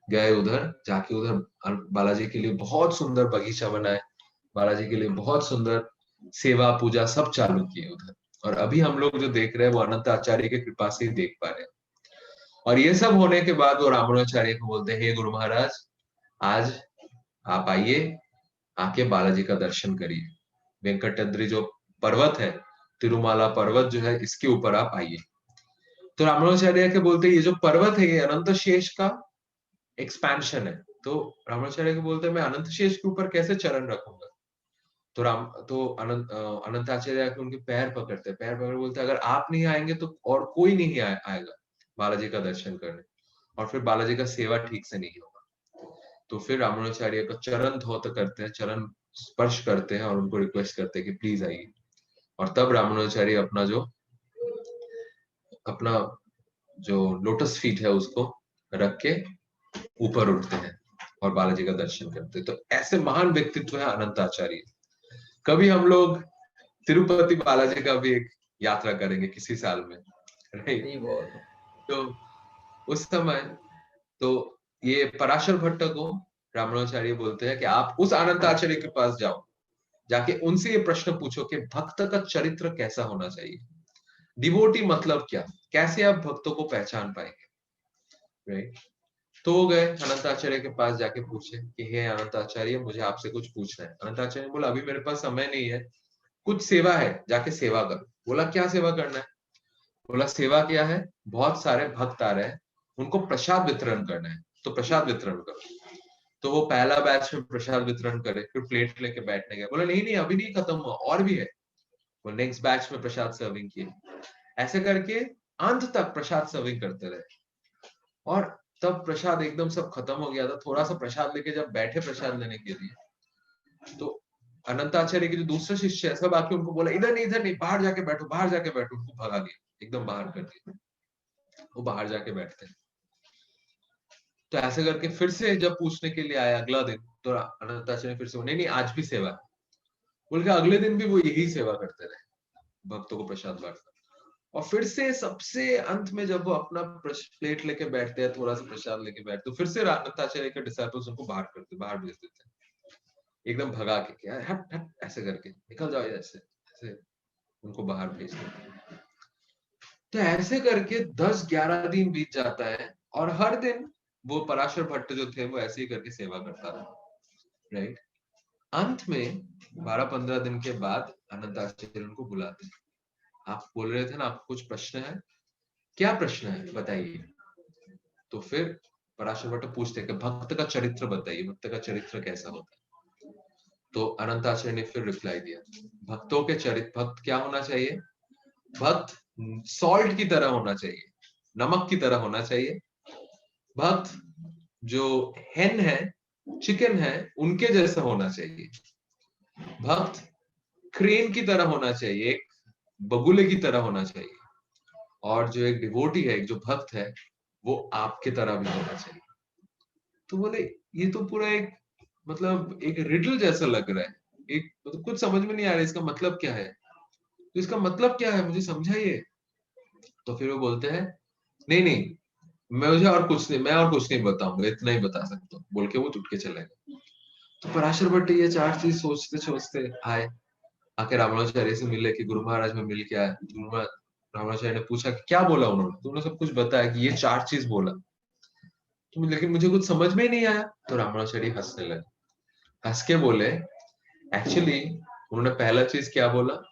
गए उधर, जाके उधर बालाजी के लिए बहुत सुंदर बगीचा बनाए, बालाजी के लिए बहुत सुंदर सेवा पूजा सब चालू किए उधर। और अभी हम लोग जो देख रहे हैं वो अनंत आचार्य की कृपा से ही देख पा रहे हैं। और ये सब होने के बाद वो रामानुजाचार्य को बोलते हैं, हे गुरु महाराज, आज आप आइए, आके बालाजी का दर्शन करिए, वेंकटाद्रि जो पर्वत है, तिरुमाला पर्वत जो है, इसके ऊपर आप आइए। तो रामानुजाचार्य के बोलते हैं ये जो पर्वत है ये अनंत शेष का एक्सपेंशन है, तो रामाचार्य को बोलते हैं मैं अनंत शेष के ऊपर कैसे चरण रखूंगा। तो अनंताचार्य आके उनके पैर पकड़ते हैं, पैर पकड़ बोलते हैं अगर आप नहीं आएंगे तो और कोई नहीं आएगा बालाजी का दर्शन करने, और फिर बालाजी का सेवा ठीक से नहीं होगा। तो फिर रामानुजाचार्य का चरण धौत करते हैं, चरण स्पर्श करते हैं और उनको रिक्वेस्ट करते हैं कि प्लीज आइए। और तब रामानुजाचार्य अपना जो लोटस फीट है उसको रख के ऊपर उठते हैं और बालाजी का दर्शन करते हैं। तो ऐसे महान व्यक्तित्व है अनंताचार्य। कभी हम लोग तिरुपति बालाजी का भी एक यात्रा करेंगे किसी साल में, राइट। तो उस समय तो ये पराशर भट्ट को रामानुजाचार्य बोलते हैं कि आप उस अनंताचार्य के पास जाओ, जाके उनसे ये प्रश्न पूछो कि भक्त का चरित्र कैसा होना चाहिए, डिवोटी मतलब क्या, कैसे आप भक्तों को पहचान पाएंगे, राइट। तो वो गए अनंताचार्य के पास, जाके पूछे कि हे अनंताचार्य मुझे आपसे कुछ पूछना है। अनंताचार्य ने बोला अभी मेरे पास समय नहीं है, कुछ सेवा है, जाके सेवा करो। बोला क्या सेवा करना है। बोला सेवा क्या है, बहुत सारे भक्त आ रहे हैं, उनको प्रसाद वितरण करना है, तो प्रसाद वितरण करो। तो वो पहला बैच में प्रसाद वितरण करे, फिर प्लेट लेके बैठने गया। बोला नहीं नहीं अभी नहीं खत्म हुआ, और भी है। वो नेक्स्ट बैच में प्रसाद सर्विंग किए। ऐसे करके अंत तक प्रसाद सर्विंग करते रहे। और तब प्रसाद एकदम सब खत्म हो गया था। थोड़ा सा प्रसाद लेके जब बैठे प्रसाद लेने के लिए, तो अनंताचार्य के जो दूसरे शिष्य है सब आके उनको बोला इधर नहीं बाहर जाके बैठो, बाहर जाके बैठो। उनको भगा दिया, एकदम बाहर कर दिया। वो बाहर जाके बैठते हैं। तो ऐसे करके फिर से जब पूछने के लिए आया अगला दिन, तो अनंताचार्य फिर से नहीं आज भी सेवा है बोल के अगले दिन भी वो यही सेवा करते रहे, भक्तों को प्रसाद बांटकर। और फिर से सबसे अंत में जब वो अपना प्लेट लेके बैठते हैं, थोड़ा सा प्रसाद लेके बैठते, तो फिर से अनंताचार्य के डिसाइपल्स उनको बाहर भेज देते हैं, एकदम भगा के क्या हट हट ऐसे करके निकल जाओ ऐसे ऐसे उनको बाहर भेज देते हैं। तो ऐसे करके 10-11 दिन बीत जाता है और हर दिन वो पराशर भट्ट जो थे वो ऐसे ही करके सेवा करता रहा, राइट। अंत में 12-15 दिन के बाद अनंताचार्य उनको बुलाते हैं। आप बोल रहे थे ना आपको कुछ प्रश्न है, क्या प्रश्न है बताइए। तो फिर पराशर भट्ट पूछते हैं कि भक्त का चरित्र बताइए, भक्त का चरित्र कैसा होता है। तो अनंताचार्य ने फिर रिप्लाई दिया भक्तों के चरित्र, भक्त क्या होना चाहिए, भक्त सॉल्ट की तरह होना चाहिए, नमक की तरह होना चाहिए। भक्त जो हेन है, चिकन है, उनके जैसा होना चाहिए। भक्त क्रेन की तरह होना चाहिए, एक बगुले की तरह होना चाहिए। और जो एक डिवोटी है, एक जो भक्त है, वो आपके तरह भी होना चाहिए। तो बोले ये तो पूरा एक मतलब एक रिडल जैसा लग रहा है, एक मतलब कुछ समझ में नहीं आ रहा है इसका मतलब क्या है। तो इसका मतलब क्या है मुझे समझाइए। तो फिर वो बोलते हैं नहीं नहीं मैं और कुछ नहीं बताऊंगा, इतना ही बता सकता हूँ, बोल के वो उठ के चले गए। तो पराशर भट्ट ये चार चीज सोचते सोचते आए, आके रामानुजाचार्य से मिले कि गुरु महाराज में मिल के आए। रामानुजाचार्य ने पूछा कि क्या बोला उन्होंने, तो उन्होंने सब कुछ बताया कि ये चार चीज बोला, तो लेकिन मुझे कुछ समझ में ही नहीं आया। तो रामानुजाचार्य हंसने लगे, हंस के बोले एक्चुअली उन्होंने पहला चीज क्या बोला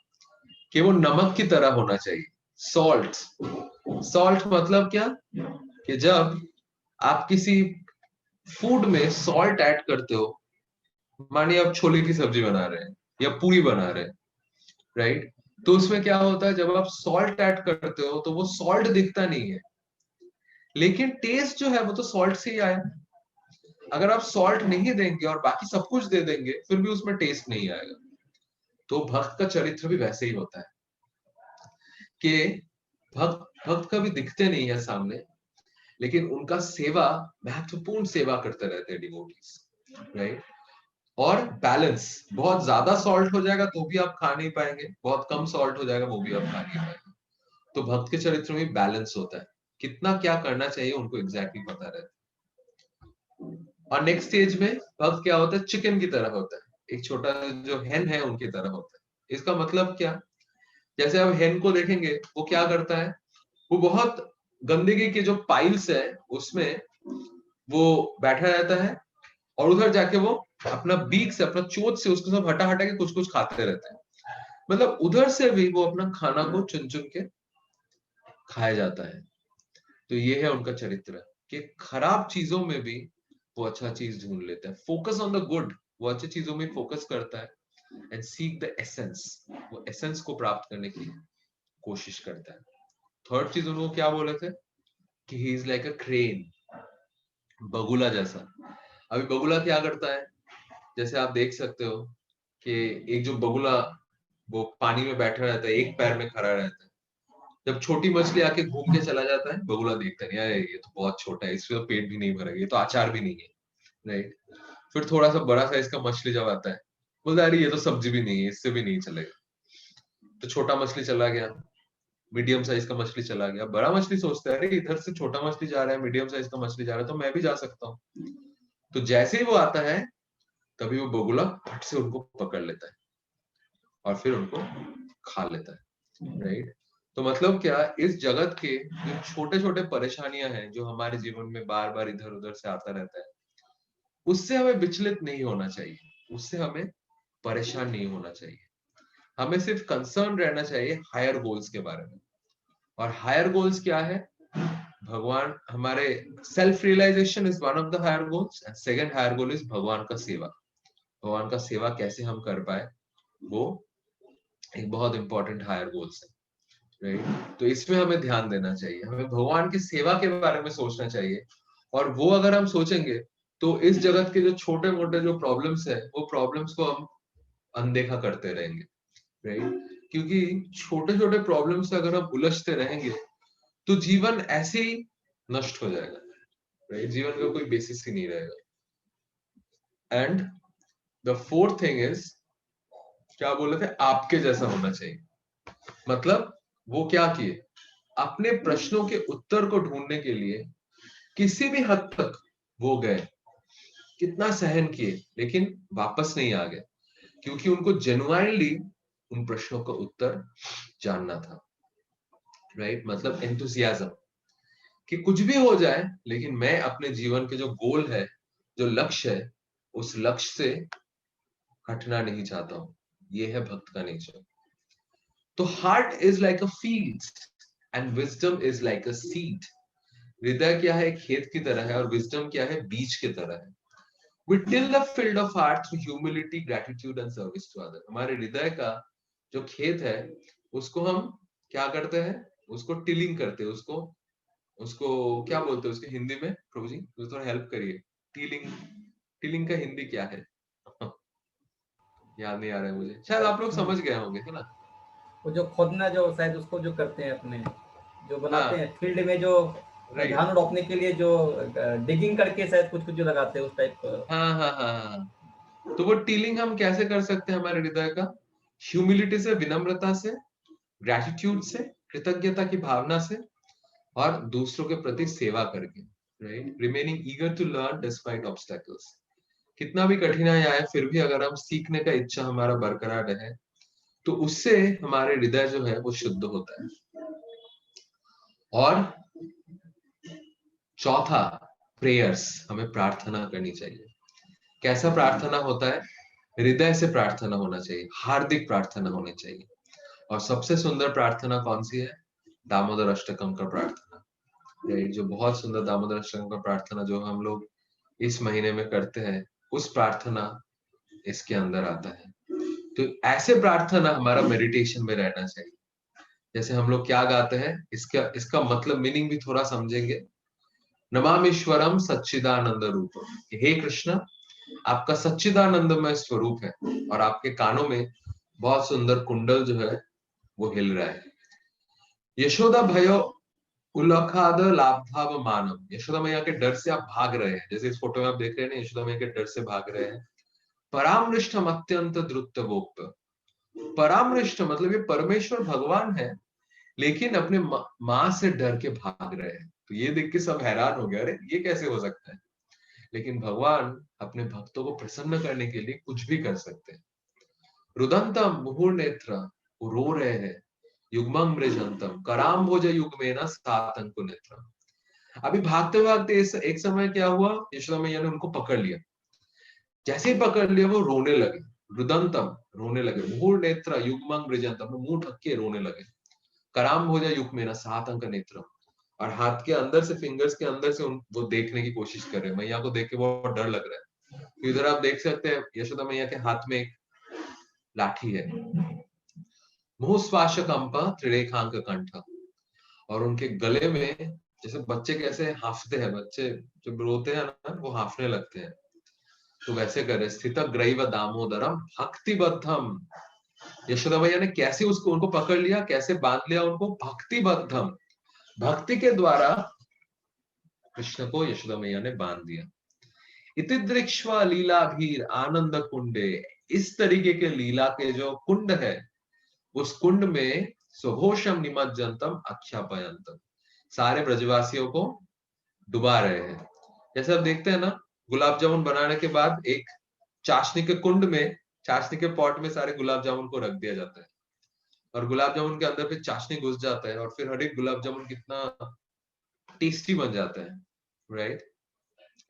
कि वो नमक की तरह होना चाहिए, सॉल्ट। सॉल्ट मतलब क्या, कि जब आप किसी फूड में सॉल्ट ऐड करते हो, मानिए आप छोले की सब्जी बना रहे हैं या पूरी बना रहे हैं, राइट। तो उसमें क्या होता है जब आप सॉल्ट ऐड करते हो तो वो सॉल्ट दिखता नहीं है, लेकिन टेस्ट जो है वो तो सॉल्ट से ही आया। अगर आप सॉल्ट नहीं देंगे और बाकी सब कुछ दे देंगे फिर भी उसमें टेस्ट नहीं आएगा। तो भक्त का चरित्र भी वैसे ही होता है कि भक्त भक्त कभी दिखते नहीं है सामने, लेकिन उनका सेवा महत्वपूर्ण सेवा करते रहते हैं डिवोटीज, राइट। और बैलेंस, बहुत ज्यादा सॉल्ट हो जाएगा तो भी आप खा नहीं पाएंगे, बहुत कम सॉल्ट हो जाएगा वो भी आप खा नहीं पाएंगे। तो भक्त के चरित्र में बैलेंस होता है, कितना क्या करना चाहिए उनको एग्जैक्टली पता रहता है। और नेक्स्ट स्टेज में भक्त क्या होता है, चिकन की तरह होता है, एक छोटा जो हेन है उनकी तरह होता है। इसका मतलब क्या, जैसे आप हेन को देखेंगे वो क्या करता है, वो बहुत गंदगी के जो पाइल्स है उसमें वो बैठा रहता है और उधर जाके वो अपना बीक से अपना चोंच से उसको सब हटा हटा के कुछ कुछ खाते रहते हैं। मतलब उधर से भी वो अपना खाना को चुन चुन के खाया जाता है। तो ये है उनका चरित्र कि खराब चीजों में भी वो अच्छा चीज ढूंढ लेता है। फोकस ऑन द गुड, वो अच्छी चीजों में फोकस करता है। एंड सीक द एसेंस, वो एसेंस को प्राप्त करने की कोशिश करता है। थर्ड चीज उनको क्या बोले थे कि he is like a crane, बगुला जैसा। अभी बगुला क्या करता है, जैसे आप देख सकते हो कि एक जो बगुला वो पानी में बैठा रहता है, एक पैर में खड़ा रहता है। जब छोटी मछली आके घूम के चला जाता है, बगुला देखता है यार ये तो बहुत छोटा है, इसमें तो पेट भी नहीं भरेगा, ये तो अचार भी नहीं है, राइट। फिर थोड़ा सा बड़ा साइज का मछली जब आता है, बोलता है अरे ये तो सब्जी भी नहीं है, इससे भी नहीं चलेगा। तो छोटा मछली चला गया, मीडियम साइज का मछली चला गया, बड़ा मछली सोचता है अरे इधर से छोटा मछली जा रहा है, मीडियम साइज का मछली जा रहा है, तो मैं भी जा सकता हूँ। तो जैसे ही वो आता है, तभी वो बगुला फट से उनको पकड़ लेता है और फिर उनको खा लेता है, राइट। तो मतलब क्या, इस जगत के जो छोटे छोटे परेशानियां हैं जो हमारे जीवन में बार बार इधर उधर से आता रहता है, उससे हमें विचलित नहीं होना चाहिए, उससे हमें परेशान नहीं होना चाहिए। हमें सिर्फ कंसर्न रहना चाहिए हायर गोल्स के बारे में। और हायर गोल्स क्या है, भगवान हमारे, self realization is one of the higher goals, and second higher goal is भगवान का सेवा। भगवान का सेवा कैसे हम कर पाए, वो एक बहुत इंपॉर्टेंट हायर गोल्स है, राइट। तो इसमें हमें ध्यान देना चाहिए, हमें भगवान की सेवा के बारे में सोचना चाहिए। और वो अगर हम सोचेंगे तो इस जगत के जो छोटे मोटे जो प्रॉब्लम्स है, वो प्रॉब्लम्स को हम अनदेखा करते रहेंगे, राइट। क्योंकि छोटे छोटे प्रॉब्लम से अगर हम उलझते रहेंगे तो जीवन ऐसे ही नष्ट हो जाएगा, राइट। जीवन का कोई बेसिस ही नहीं रहेगा। And the fourth thing is, क्या बोले थे, आपके जैसा होना चाहिए। मतलब वो क्या किए, अपने प्रश्नों के उत्तर को ढूंढने के लिए किसी भी हद तक वो गए, कितना सहन किए, लेकिन वापस नहीं आ गए, क्योंकि उनको जेन्युइनली उन प्रश्नों का उत्तर जानना था, राइट। मतलब एंथुसियाज्म कि कुछ भी हो जाए, लेकिन मैं अपने जीवन के जो गोल है, जो लक्ष्य है, उस लक्ष्य से हटना नहीं चाहता हूं। ये है भक्त का नेचर। तो heart is like a field and wisdom is like a seed. हृदय क्या है, खेत की तरह है, और विजडम क्या है, बीज की तरह है। We till the field of heart through humility, gratitude and service to other. हमारे हृदय का जो खेत है, उसको हम क्या करते हैं, उसको टिलिंग करते हैं, उसको उसको क्या बोलते हैं उसके हिंदी में, प्रभु जी मुझे थोड़ा हेल्प करिए। टिलिंग, टिलिंग का हिंदी क्या है? याद नहीं आ रहा है मुझे, शायद आप लोग समझ गए होंगे, है ना। वो जो खोदना, जो शायद उसको जो करते हैं अपने, जो बनाते हाँ, हैं फील्ड में, जो राइट। धान रोपने के लिए जो डिगिंग करके शायद कुछ कुछ जो लगाते हैं उस टाइप का। हाँ हाँ हाँ हाँ। तो वो टीलिंग हम कैसे कर सकते हैं हमारे हृदय का? ह्यूमिलिटी से, विनम्रता से, ग्रेटिट्यूड से, कृतज्ञता की भावना से, और दूसरों के प्रति सेवा करके, right. Remaining eager to learn despite obstacles. कितना भी कठिनाई आए, फिर भी अगर हम सीखने का इच्छा हमारा बरकरार रहे, तो उससे हमारे हृदय जो है वो शुद्ध होता है। और चौथा, प्रेयर्स, हमें प्रार्थना करनी चाहिए। कैसा प्रार्थना होता है? हृदय से प्रार्थना होना चाहिए, हार्दिक प्रार्थना होनी चाहिए। और सबसे सुंदर प्रार्थना कौन सी है? दामोदर अष्टकम का प्रार्थना, राइट। जो बहुत सुंदर दामोदर अष्टकम का प्रार्थना जो हम लोग इस महीने में करते हैं, उस प्रार्थना इसके अंदर आता है। तो ऐसे प्रार्थना हमारा मेडिटेशन में रहना चाहिए। जैसे हम लोग क्या गाते हैं, इसका इसका मतलब मीनिंग भी थोड़ा समझेंगे। नमामीश्वरम सच्चिदानंद रूप, हे कृष्ण, आपका सच्चिदानंदमय स्वरूप है, और आपके कानों में बहुत सुंदर कुंडल जो है वो हिल रहा है। यशोदा भयो उलखाद लाभाव मानव, यशोदा मैया के डर से आप भाग रहे हैं, जैसे इस फोटो में आप देख रहे हैं ना, यशोदा मैया के डर से भाग रहे हैं। परामृष्टम अत्यंत द्रुत गोप्त, परामृष्ट मतलब ये परमेश्वर भगवान है, लेकिन अपने माँ से डर के भाग रहे हैं। तो ये देख के सब हैरान हो गए, अरे ये कैसे हो सकता है? लेकिन भगवान अपने भक्तों को प्रसन्न करने के लिए कुछ भी कर सकते हैं। रुदंतम मुहुर नेत्र, वो रो रहे हैं। युग्मं मृजंतम कराम भोज युग्मेन सातंकु नेत्र। अभी भागते भागते एक समय क्या हुआ, यशोदा मैया ने उनको पकड़ लिया। जैसे ही पकड़ लिया वो रोने लगे। रुदंतम, रोने लगे। मुहुर नेत्र युग्मं मृजंतम, मुंह ढक के रोने लगे। कराम भोज युग्मेन सातंक नेत्र, और हाथ के अंदर से, फिंगर्स के अंदर से वो देखने की कोशिश कर रहे हैं। मैया को देख के बहुत डर लग रहा है। इधर आप देख सकते हैं यशोदा मैया के हाथ में एक लाठी है। मुहुः श्वास कंपा त्रिरेखांक कंठ, और उनके गले में, जैसे बच्चे कैसे हाफते हैं, बच्चे जब रोते हैं ना वो हाफने लगते हैं, तो वैसे करे। स्थित ग्रैव दामोदरम भक्तिबद्धम, यशोदा मैया ने कैसे उसको उनको पकड़ लिया, कैसे बांध लिया उनको, भक्तिबद्धम, भक्ति के द्वारा कृष्ण को यशोदा मैया ने बांध दिया। इति दृक्ष्वा लीला भीर आनंद कुंडे, इस तरीके के लीला के जो कुंड है, उस कुंड में स्वघोषम निमज्जनतम अख्यापयंतम, सारे ब्रजवासियों को डुबा रहे हैं। जैसे आप देखते हैं ना, गुलाब जामुन बनाने के बाद एक चाशनी के कुंड में, चाशनी के पॉट में सारे गुलाब जामुन को रख दिया जाता है, और गुलाब जामुन के अंदर फिर चाशनी घुस जाता है, और फिर हर एक गुलाब जामुन कितना टेस्टी बन जाता है, राइट।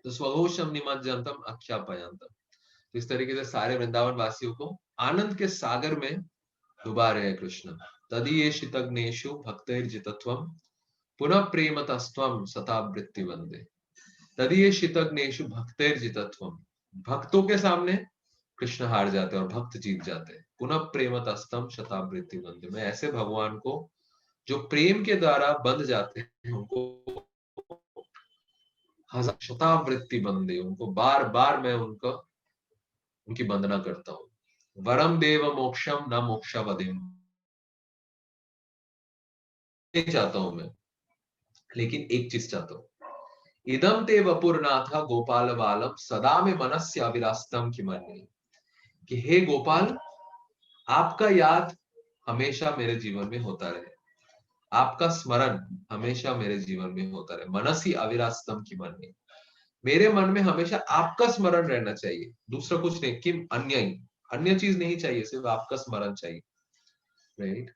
तो स्वघोषम निमज्जनतम अख्यापयंतम, इस तरीके से सारे वृंदावन वासियों को आनंद के सागर में डुबा रहे हैं कृष्ण। तदीयेषितग्नेषु भक्तैर्जितत्वम् पुनः प्रेमतस्त्वं शतावृत्ति वंदे। तदीयेषितग्नेषु भक्तैर्जितत्वम्, भक्तों के सामने कृष्ण हार जाते हैं और भक्त जीत जाते हैं। पुनः प्रेमतस्तम शतावृत्ति वंदे, मैं ऐसे भगवान को जो प्रेम के द्वारा बंध जाते हैं उनको शतावृत्ति वंदे, उनको बार बार मैं उनकी वंदना करता हूँ। वरम देव मोक्षम न मोक्षवदिम, नहीं चाहता हूं मैं, लेकिन एक चीज चाहता हूं। इदम ते वपुरनाथ गोपाल बालम सदा में मनस्य अविरास्तम किमन्ये, कि हे गोपाल, आपका याद हमेशा मेरे जीवन में होता रहे, आपका स्मरण हमेशा मेरे जीवन में होता रहे। मनसी अविरास्तम किमन्ये, मेरे मन में हमेशा आपका स्मरण रहना चाहिए, दूसरा कुछ नहीं। किम अन्य, अन्य चीज नहीं चाहिए, सिर्फ आपका स्मरण चाहिए, राइट।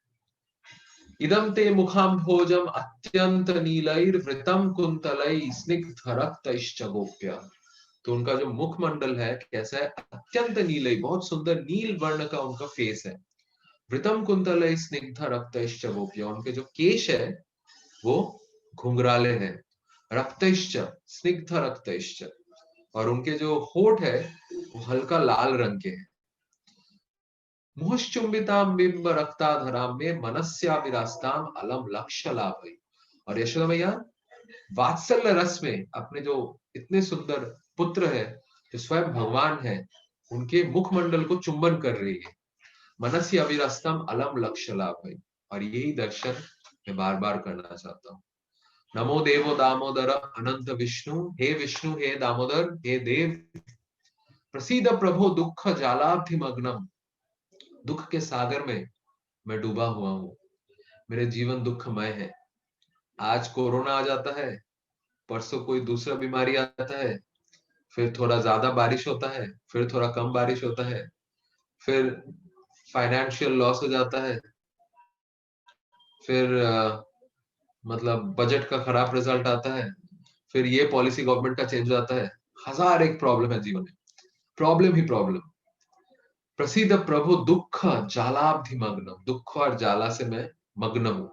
इदम ते मुखाम भोजम अत्यंत नीलैर्वृतम कुंतलै स्निग्ध रक्तैश्च गोप्य, तो उनका जो मुखमंडल है कैसा है, अत्यंत नील, बहुत सुंदर नील वर्ण का उनका फेस है। वृतम कुंतलै स्निग्ध रक्तैश्च गोप्य, उनके जो केश है वो घुंघराले हैं। रक्तैश्च, स्निग्ध रक्तैश्च, और उनके जो होठ है वो हल्का लाल रंग के हैं। मुहुश्चुंबिताम बिंब रक्ताधराम में मनस्या विरास्ताम अलम लक्ष्य लाभ, और यशोदा मैया वात्सल्य रस में अपने जो इतने सुंदर पुत्र है, जो स्वयं भगवान है, उनके मुखमंडल को चुंबन कर रही है। मनस्य अविरस्तम अलम लक्ष्य लाभ, और यही दर्शन मैं बार बार करना चाहता हूँ। नमो देवो दामोदर अनंत विष्णु, हे विष्णु हे दामोदर हे देव, प्रसीद प्रभो दुख जालाब्धिमग्नम, दुख के सागर में मैं डूबा हुआ हूँ, मेरे जीवन दुखमय है। आज कोरोना आ जाता है, परसों कोई दूसरा बीमारी आता है, फिर थोड़ा ज्यादा बारिश होता है, फिर थोड़ा कम बारिश होता है, फिर फाइनेंशियल लॉस हो जाता है, फिर मतलब बजट का खराब रिजल्ट आता है, फिर ये पॉलिसी गवर्नमेंट का चेंज हो जाता है। हजार एक प्रॉब्लम है जीवन में, प्रॉब्लम ही प्रॉब्लम। प्रसिद्ध प्रभु दुख जालाब्धि मग्न, दुख और जाला से मैं मग्न हूं।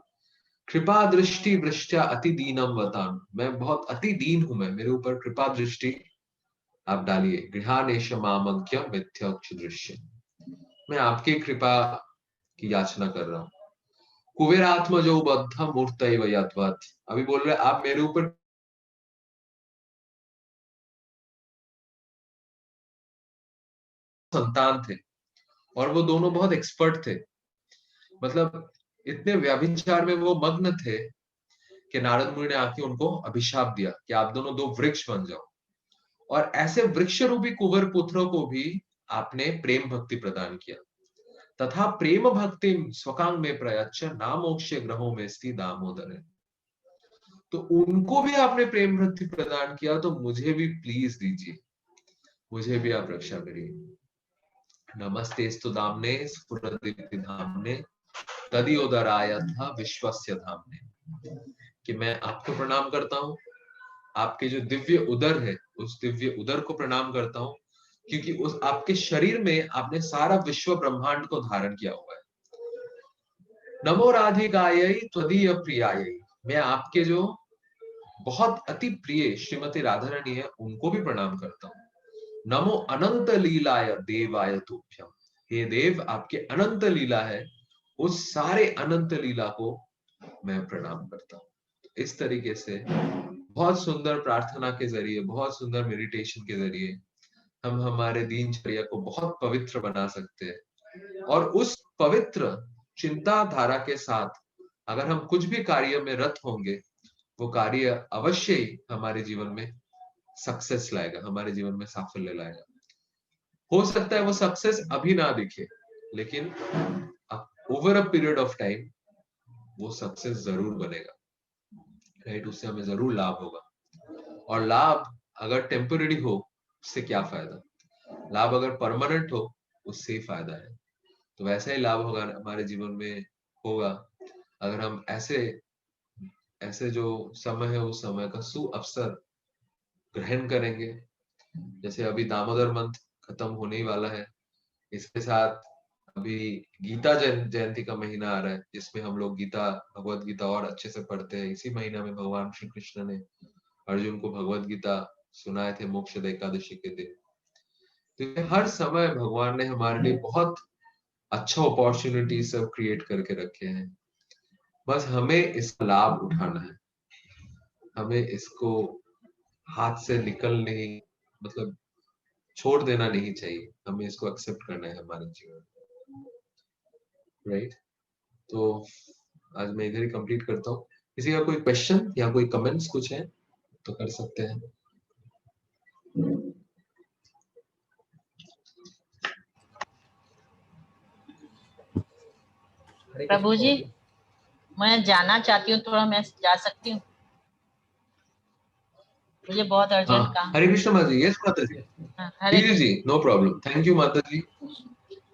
कृपा दृष्टि वृष्टा अति दीनम वतान, मैं बहुत अति दीन हूं, मैं, मेरे ऊपर कृपा दृष्टि आप डालिए। गृहानेश मामज्ञ मिथ्याक्ष दृश्य, मैं आपकी कृपा की याचना कर रहा हूँ। कुबेरात्म जो बद्ध मूर्त यद्वत्, अभी बोल रहे आप मेरे ऊपर संतान थे, और वो दोनों बहुत एक्सपर्ट थे, मतलब इतने व्यभिचार में वो मग्न थे कि नारद मुनि ने आके उनको अभिशाप दिया कि आप दोनों दो वृक्ष बन जाओ। और ऐसे वृक्ष रूपी कुंवर पुत्रों को भी आपने प्रेम भक्ति प्रदान किया। तथा प्रेम भक्ति स्वकांग में प्रयच्छ नामोक्ष ग्रहों में स्थित दामोदर है, तो उनको भी आपने प्रेम भक्ति प्रदान किया, तो मुझे भी प्लीज दीजिए, मुझे भी आप रक्षा करिए। नमस्तेस्तु दामने स्फुरदीप्ति धामने तदियोदराय था विश्वस्य धामने, कि मैं आपको प्रणाम करता हूँ, आपके जो दिव्य उदर है उस दिव्य उदर को प्रणाम करता हूँ, क्योंकि उस आपके शरीर में आपने सारा विश्व ब्रह्मांड को धारण किया हुआ है। नमो राधिकायै त्वदीय प्रियायै, मैं आपके जो बहुत अति प्रिय श्रीमती राधा रानी है, उनको भी प्रणाम करता हूँ। नमो अनंत लीलाय देवाय तुभ्यम। हे देव, आपके अनंत लीला है, उस सारे अनंत लीला को मैं प्रणाम करता हूँ। इस तरीके से बहुत सुंदर प्रार्थना के जरिए, बहुत सुंदर मेडिटेशन के जरिए हम हमारे दिनचर्या को बहुत पवित्र बना सकते हैं। और उस पवित्र चिंताधारा के साथ अगर हम कुछ भी कार्य में रत होंगे, वो कार्य अवश्य ही हमारे जीवन में सक्सेस लाएगा, हमारे जीवन में साफल्य लाएगा। हो सकता है वो सक्सेस अभी ना दिखे, लेकिन over a period of time वो सक्सेस जरूर बनेगा, राइट? उससे हमें जरूर लाभ होगा। और लाभ अगर टेम्पररी हो, उससे क्या फायदा? लाभ अगर परमानेंट हो, उससे ही फायदा है। तो वैसा ही लाभ होगा हमारे जीवन में होगा अगर हम ऐसे ऐसे जो समय है उस समय का सु अवसर ग्रहण करेंगे। जैसे अभी दामोदर मंथ खत्म होने ही वाला है, इसके साथ अभी गीता जयंती का महीना आ रहा है, जिसमें हम लोग गीता, भगवत गीता और अच्छे से पढ़ते हैं। इसी महीना में भगवान श्री कृष्ण ने अर्जुन को भगवत गीता सुनाए थे मोक्षद एकादशी के दिन। तो हर समय भगवान ने हमारे लिए बहुत अच्छा अपॉर्चुनिटी सब क्रिएट करके रखे हैं। बस हमें इसका लाभ उठाना है, हमें इसको हाथ से निकलने, मतलब छोड़ देना नहीं चाहिए, हमें इसको एक्सेप्ट करना है हमारे जीवन में, राइट? तो आज मैं इधर ही कंप्लीट करता हूँ। किसी का कोई क्वेश्चन या कोई कमेंट्स कुछ है तो कर सकते हैं। प्रभु जी, मैं जाना चाहती हूँ, थोड़ा मैं जा सकती हूँ? मुझे बहुत अर्जेंट काम। हरे कृष्ण माता जी। यस माता जी। हरे जी जी, नो प्रॉब्लम। थैंक यू माता जी।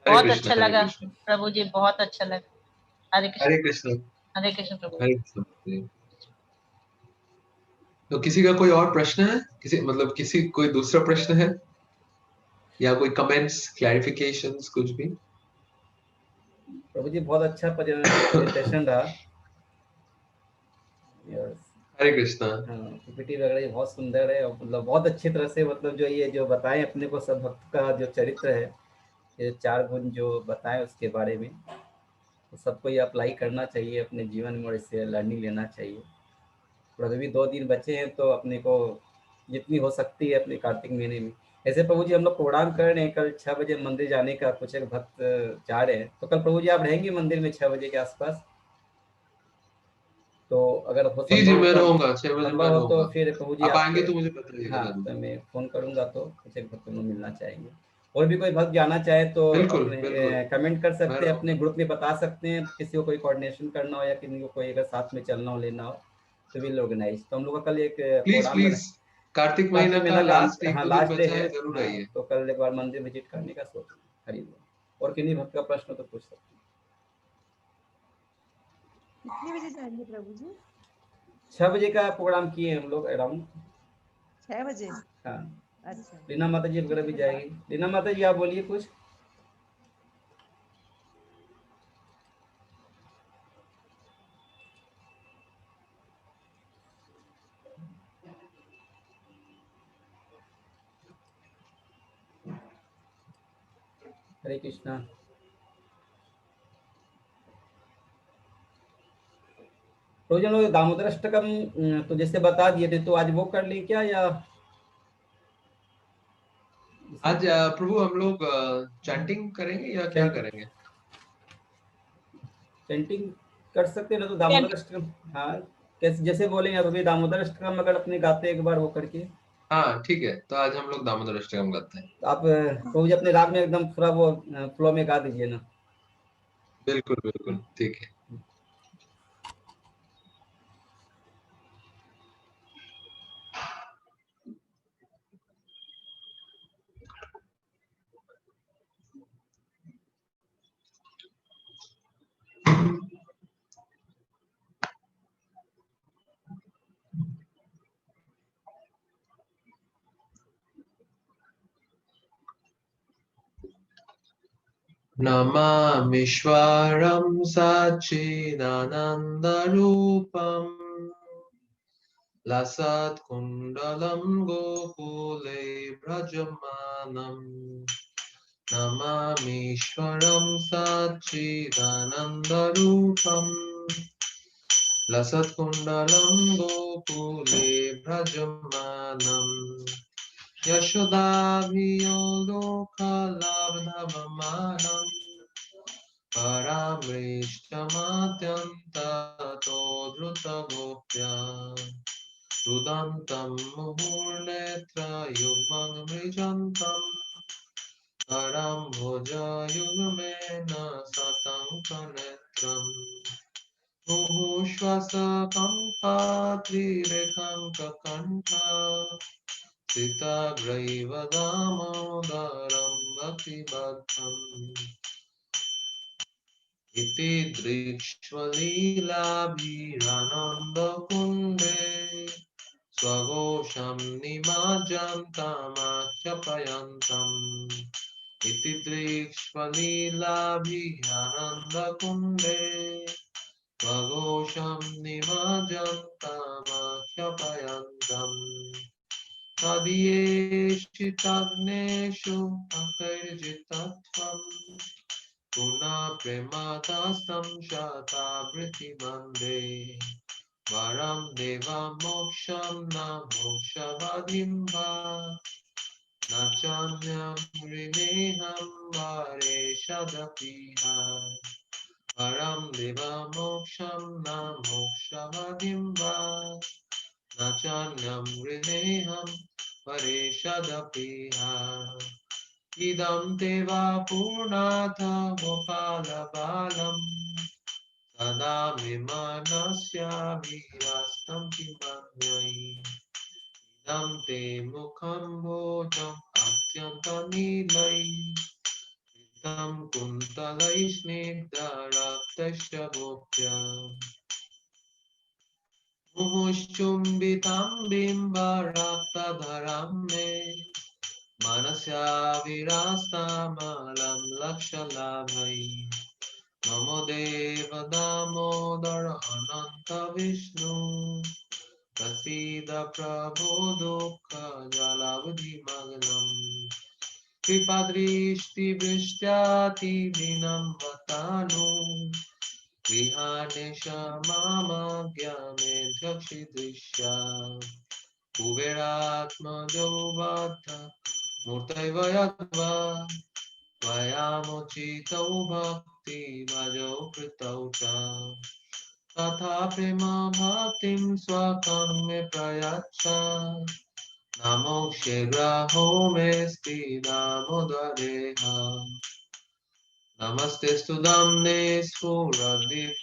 बहुत अच्छा लगा प्रभु जी, बहुत अच्छा लगा। हरे कृष्ण। हरे कृष्ण। हरे कृष्ण प्रभु। हरे कृष्ण। तो किसी का कोई और प्रश्न है? किसी कोई दूसरा प्रश्न है या कोई कमेंट्स, क्लैरिफिकेशंस, कुछ भी? प्रभु जी बहुत अच्छा प्रेजेंटेशन रहा। हरे कृष्णा। पीपीटी वगैरह बहुत सुंदर है, और मतलब बहुत अच्छी तरह से मतलब जो ये जो बताए अपने को सब भक्त का जो चरित्र है, ये 4 गुण जो बताए उसके बारे में, तो सबको ये अप्लाई करना चाहिए अपने जीवन में और इससे लर्निंग लेना चाहिए। और अभी 2 दिन बचे हैं तो अपने को जितनी हो सकती है अपने कार्तिक महीने में। ऐसे प्रभु जी हम लोग प्रोग्राम कर रहे हैं कल 6 बजे मंदिर जाने का, कुछ एक भक्त चाह रहे हैं, तो कल प्रभु जी आप रहेंगे मंदिर में 6 बजे के आसपास? तो अगर हो जी जी, मैं संभव रहूंगा 6 बजे, मैं संभव हो तो रहूंगा। फिर प्रभु जी आप आप, आएंगे तो मुझे बताइएगा हाँ जरूर। तो मैं फोन करूंगा, तो कुछ एक भक्त लोग मिलना चाहेंगे। और भी कोई भक्त जाना चाहे तो बिल्कुल अपने बिल्कुल, कमेंट कर मैं सकते हैं, अपने रहूंगा। ग्रुप में बता सकते हैं, किसी को कोई कोऑर्डिनेशन करना हो या किसी को कोई अगर साथ में चलना हो लेना हो तो विल ऑर्गेनाइज। तो हम लोग का कल एक प्लीज प्रोग्राम बना, प्लीज, कार्तिक महीना कार्तिक का महीना लास्ट एक हाँ दो दिन लास्ट डे बचा है। है, जरूर हाँ आइए। तो कल एक बार मंदिर विजिट करने का सोच रहे हैं। और किन्हीं भक्त का प्रश्न हो तो पूछ सकते हैं। कितने बजे जाएंगे प्रभु जी? 6 बजे का प्रोग्राम किए हम लोग अराउंड 6 बजे। हाँ। अच्छा, रीना माता जी वगैरह ठीक भी है। जाएगी। रीना माता जी आप बोलिए कुछ। हरे कृष्णा। तो जो लोग दामोदर अष्टकम तो जैसे बता दिए थे, तो आज वो कर ली क्या या आज प्रभु हम लोग चैंटिंग करेंगे या क्या करेंगे? चैंटिंग कर सकते हैं ना, तो दामोदर अष्टकम। हाँ कैसे जैसे बोलेंगे आप अभी, दामोदर अष्टकम अगर अपने गाते एक बार वो करके। हाँ ठीक है, तो आज हम लोग दामोदर अष्टकम गाते हैं। तो आप तो मुझे अपने राग में एकदम पूरा वो फ्लो में गा दीजिए ना। बिल्कुल बिल्कुल, ठीक है। नमामीश्वरं सच्चिदानन्दरूपम् लसत् कुण्डलं गोकुले व्रजमानं नमामीश्वरं सच्चिदानन्दरूपम् लसत्कुण्डलं गोकुले व्रजमानं यशोदाभियोलोकलब्धवमानं परामृष्टमात्यन्ततो द्रुतगोप्या रुदन्तं मुहुर्नेत्रयुग्मं मृजन्तम् करं भुजयुग्मेन सतङ्कनेत्रम् मुहुश्वासकम्पाद्रिरेखाङ्ककण्ठा स्थितग्रैव दामोदरं भक्तिबद्धम् इति दृक्ष्वलीलाभिरानन्दकुण्डे स्वघोषं निमज्जन्तमाख्यपयन्तम् इति दृक्ष्वलीलाभिरानन्दकुण्डे स्वघोषं निमज्जन्तमाख्यपयन्तम् तदीयेषितग्नेषु अकैर्जितत्वम् पुनः प्रेमादास्तं शतावृत्ति वन्दे वरं देवं मोक्षं न मोक्षवादिं वा न चान्यं हृदेहं वारेशदपि वरं देवं मोक्षं न मोक्षवादिं वा न चान्यं हृदेहं वरेशदपि इदं ते वा पूर्णाथ गोपालबालम् सदा विमानस्याभिरास्तं किमन्यै इदं ते मुखं भोजम् अत्यन्तनीलै इदं कुन्तलै स्निग्धरक्तस्य गोप्या मुहुश्चुम्बितं बिम्बरक्तधरं मे मनस्या विरास्तामलं लक्षलाभै नमो देव दामोदर अनंत विष्णु प्रसीद प्रभो दुःख जलावधिमग्नम् कृपादृष्टिवृष्ट्यातिदीनं वतानु गृहाणि क्षमामज्ञामेध्यक्षिदृश्या कुबेरात्मजौ बद्ध मूर्तैव यद्वा त्वयामुचितौ भक्तिभजौ कृतौ च तथा प्रेम भक्तिं स्वकं मे प्रयच्छ नमो शीघ्राहो मेऽस्ति दामोदरेह नमस्तेऽस्तु धाम्ने स्फुरदीप्तिधाम्ने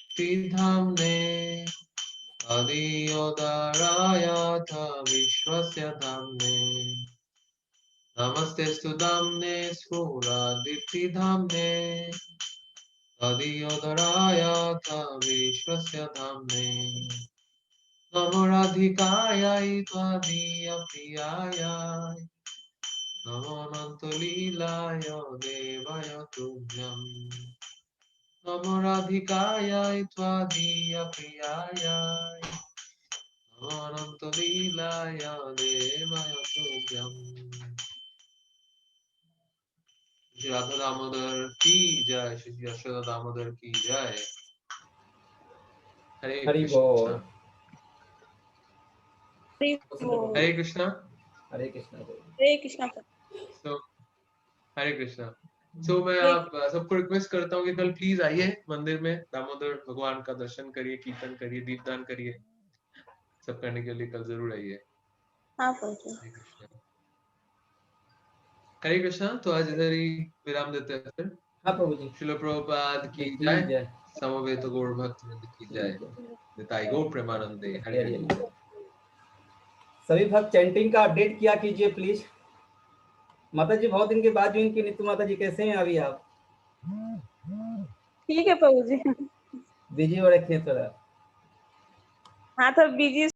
अधियोदरायाथ विश्वस्य धाम्ने नमस्तेऽस्तु धाम्ने स्फुरदीप्तिधाम्ने अधियोदरायाथ विश्वस्य धाम्ने नमो राधिकायै त्वदीयप्रियायै नमो अनन्तलीलाय देवाय तुभ्यम् नमो राधिकायै त्वदीयप्रियायै नमो अनन्तलीलाय देवाय तुभ्यम् श्री राधा दामोदर की जय श्री यशोदा दामोदर की जय हरे हरि बोल। हरे कृष्णा हरे कृष्णा हरे कृष्णा। So, हरे कृष्णा। So, मैं आप सबको रिक्वेस्ट करता हूँ कि कल प्लीज आइए मंदिर में दामोदर भगवान का दर्शन करिए, कीर्तन करिए, दीपदान करिए, सब करने के लिए कल जरूर आइए। हाँ प्रभु। हरे कृष्णा। हरे कृष्णा। तो आज इधर ही विराम देते हैं फिर। हाँ प्रभु जी। श्रील प्रभुपाद की जय, समवेत गौर भक्त वृंद की जय, निताई गौर प्रेमानंदे। हरे हरे। सभी भक्त चैंटिंग का अपडेट किया कीजिए प्लीज। माता जी बहुत दिन के बाद ज्वाइन की। नीतू माता जी कैसे हैं अभी आप? ठीक है प्रभु जी। बिजी हो रखे हैं थोड़ा। हाँ तो बिजी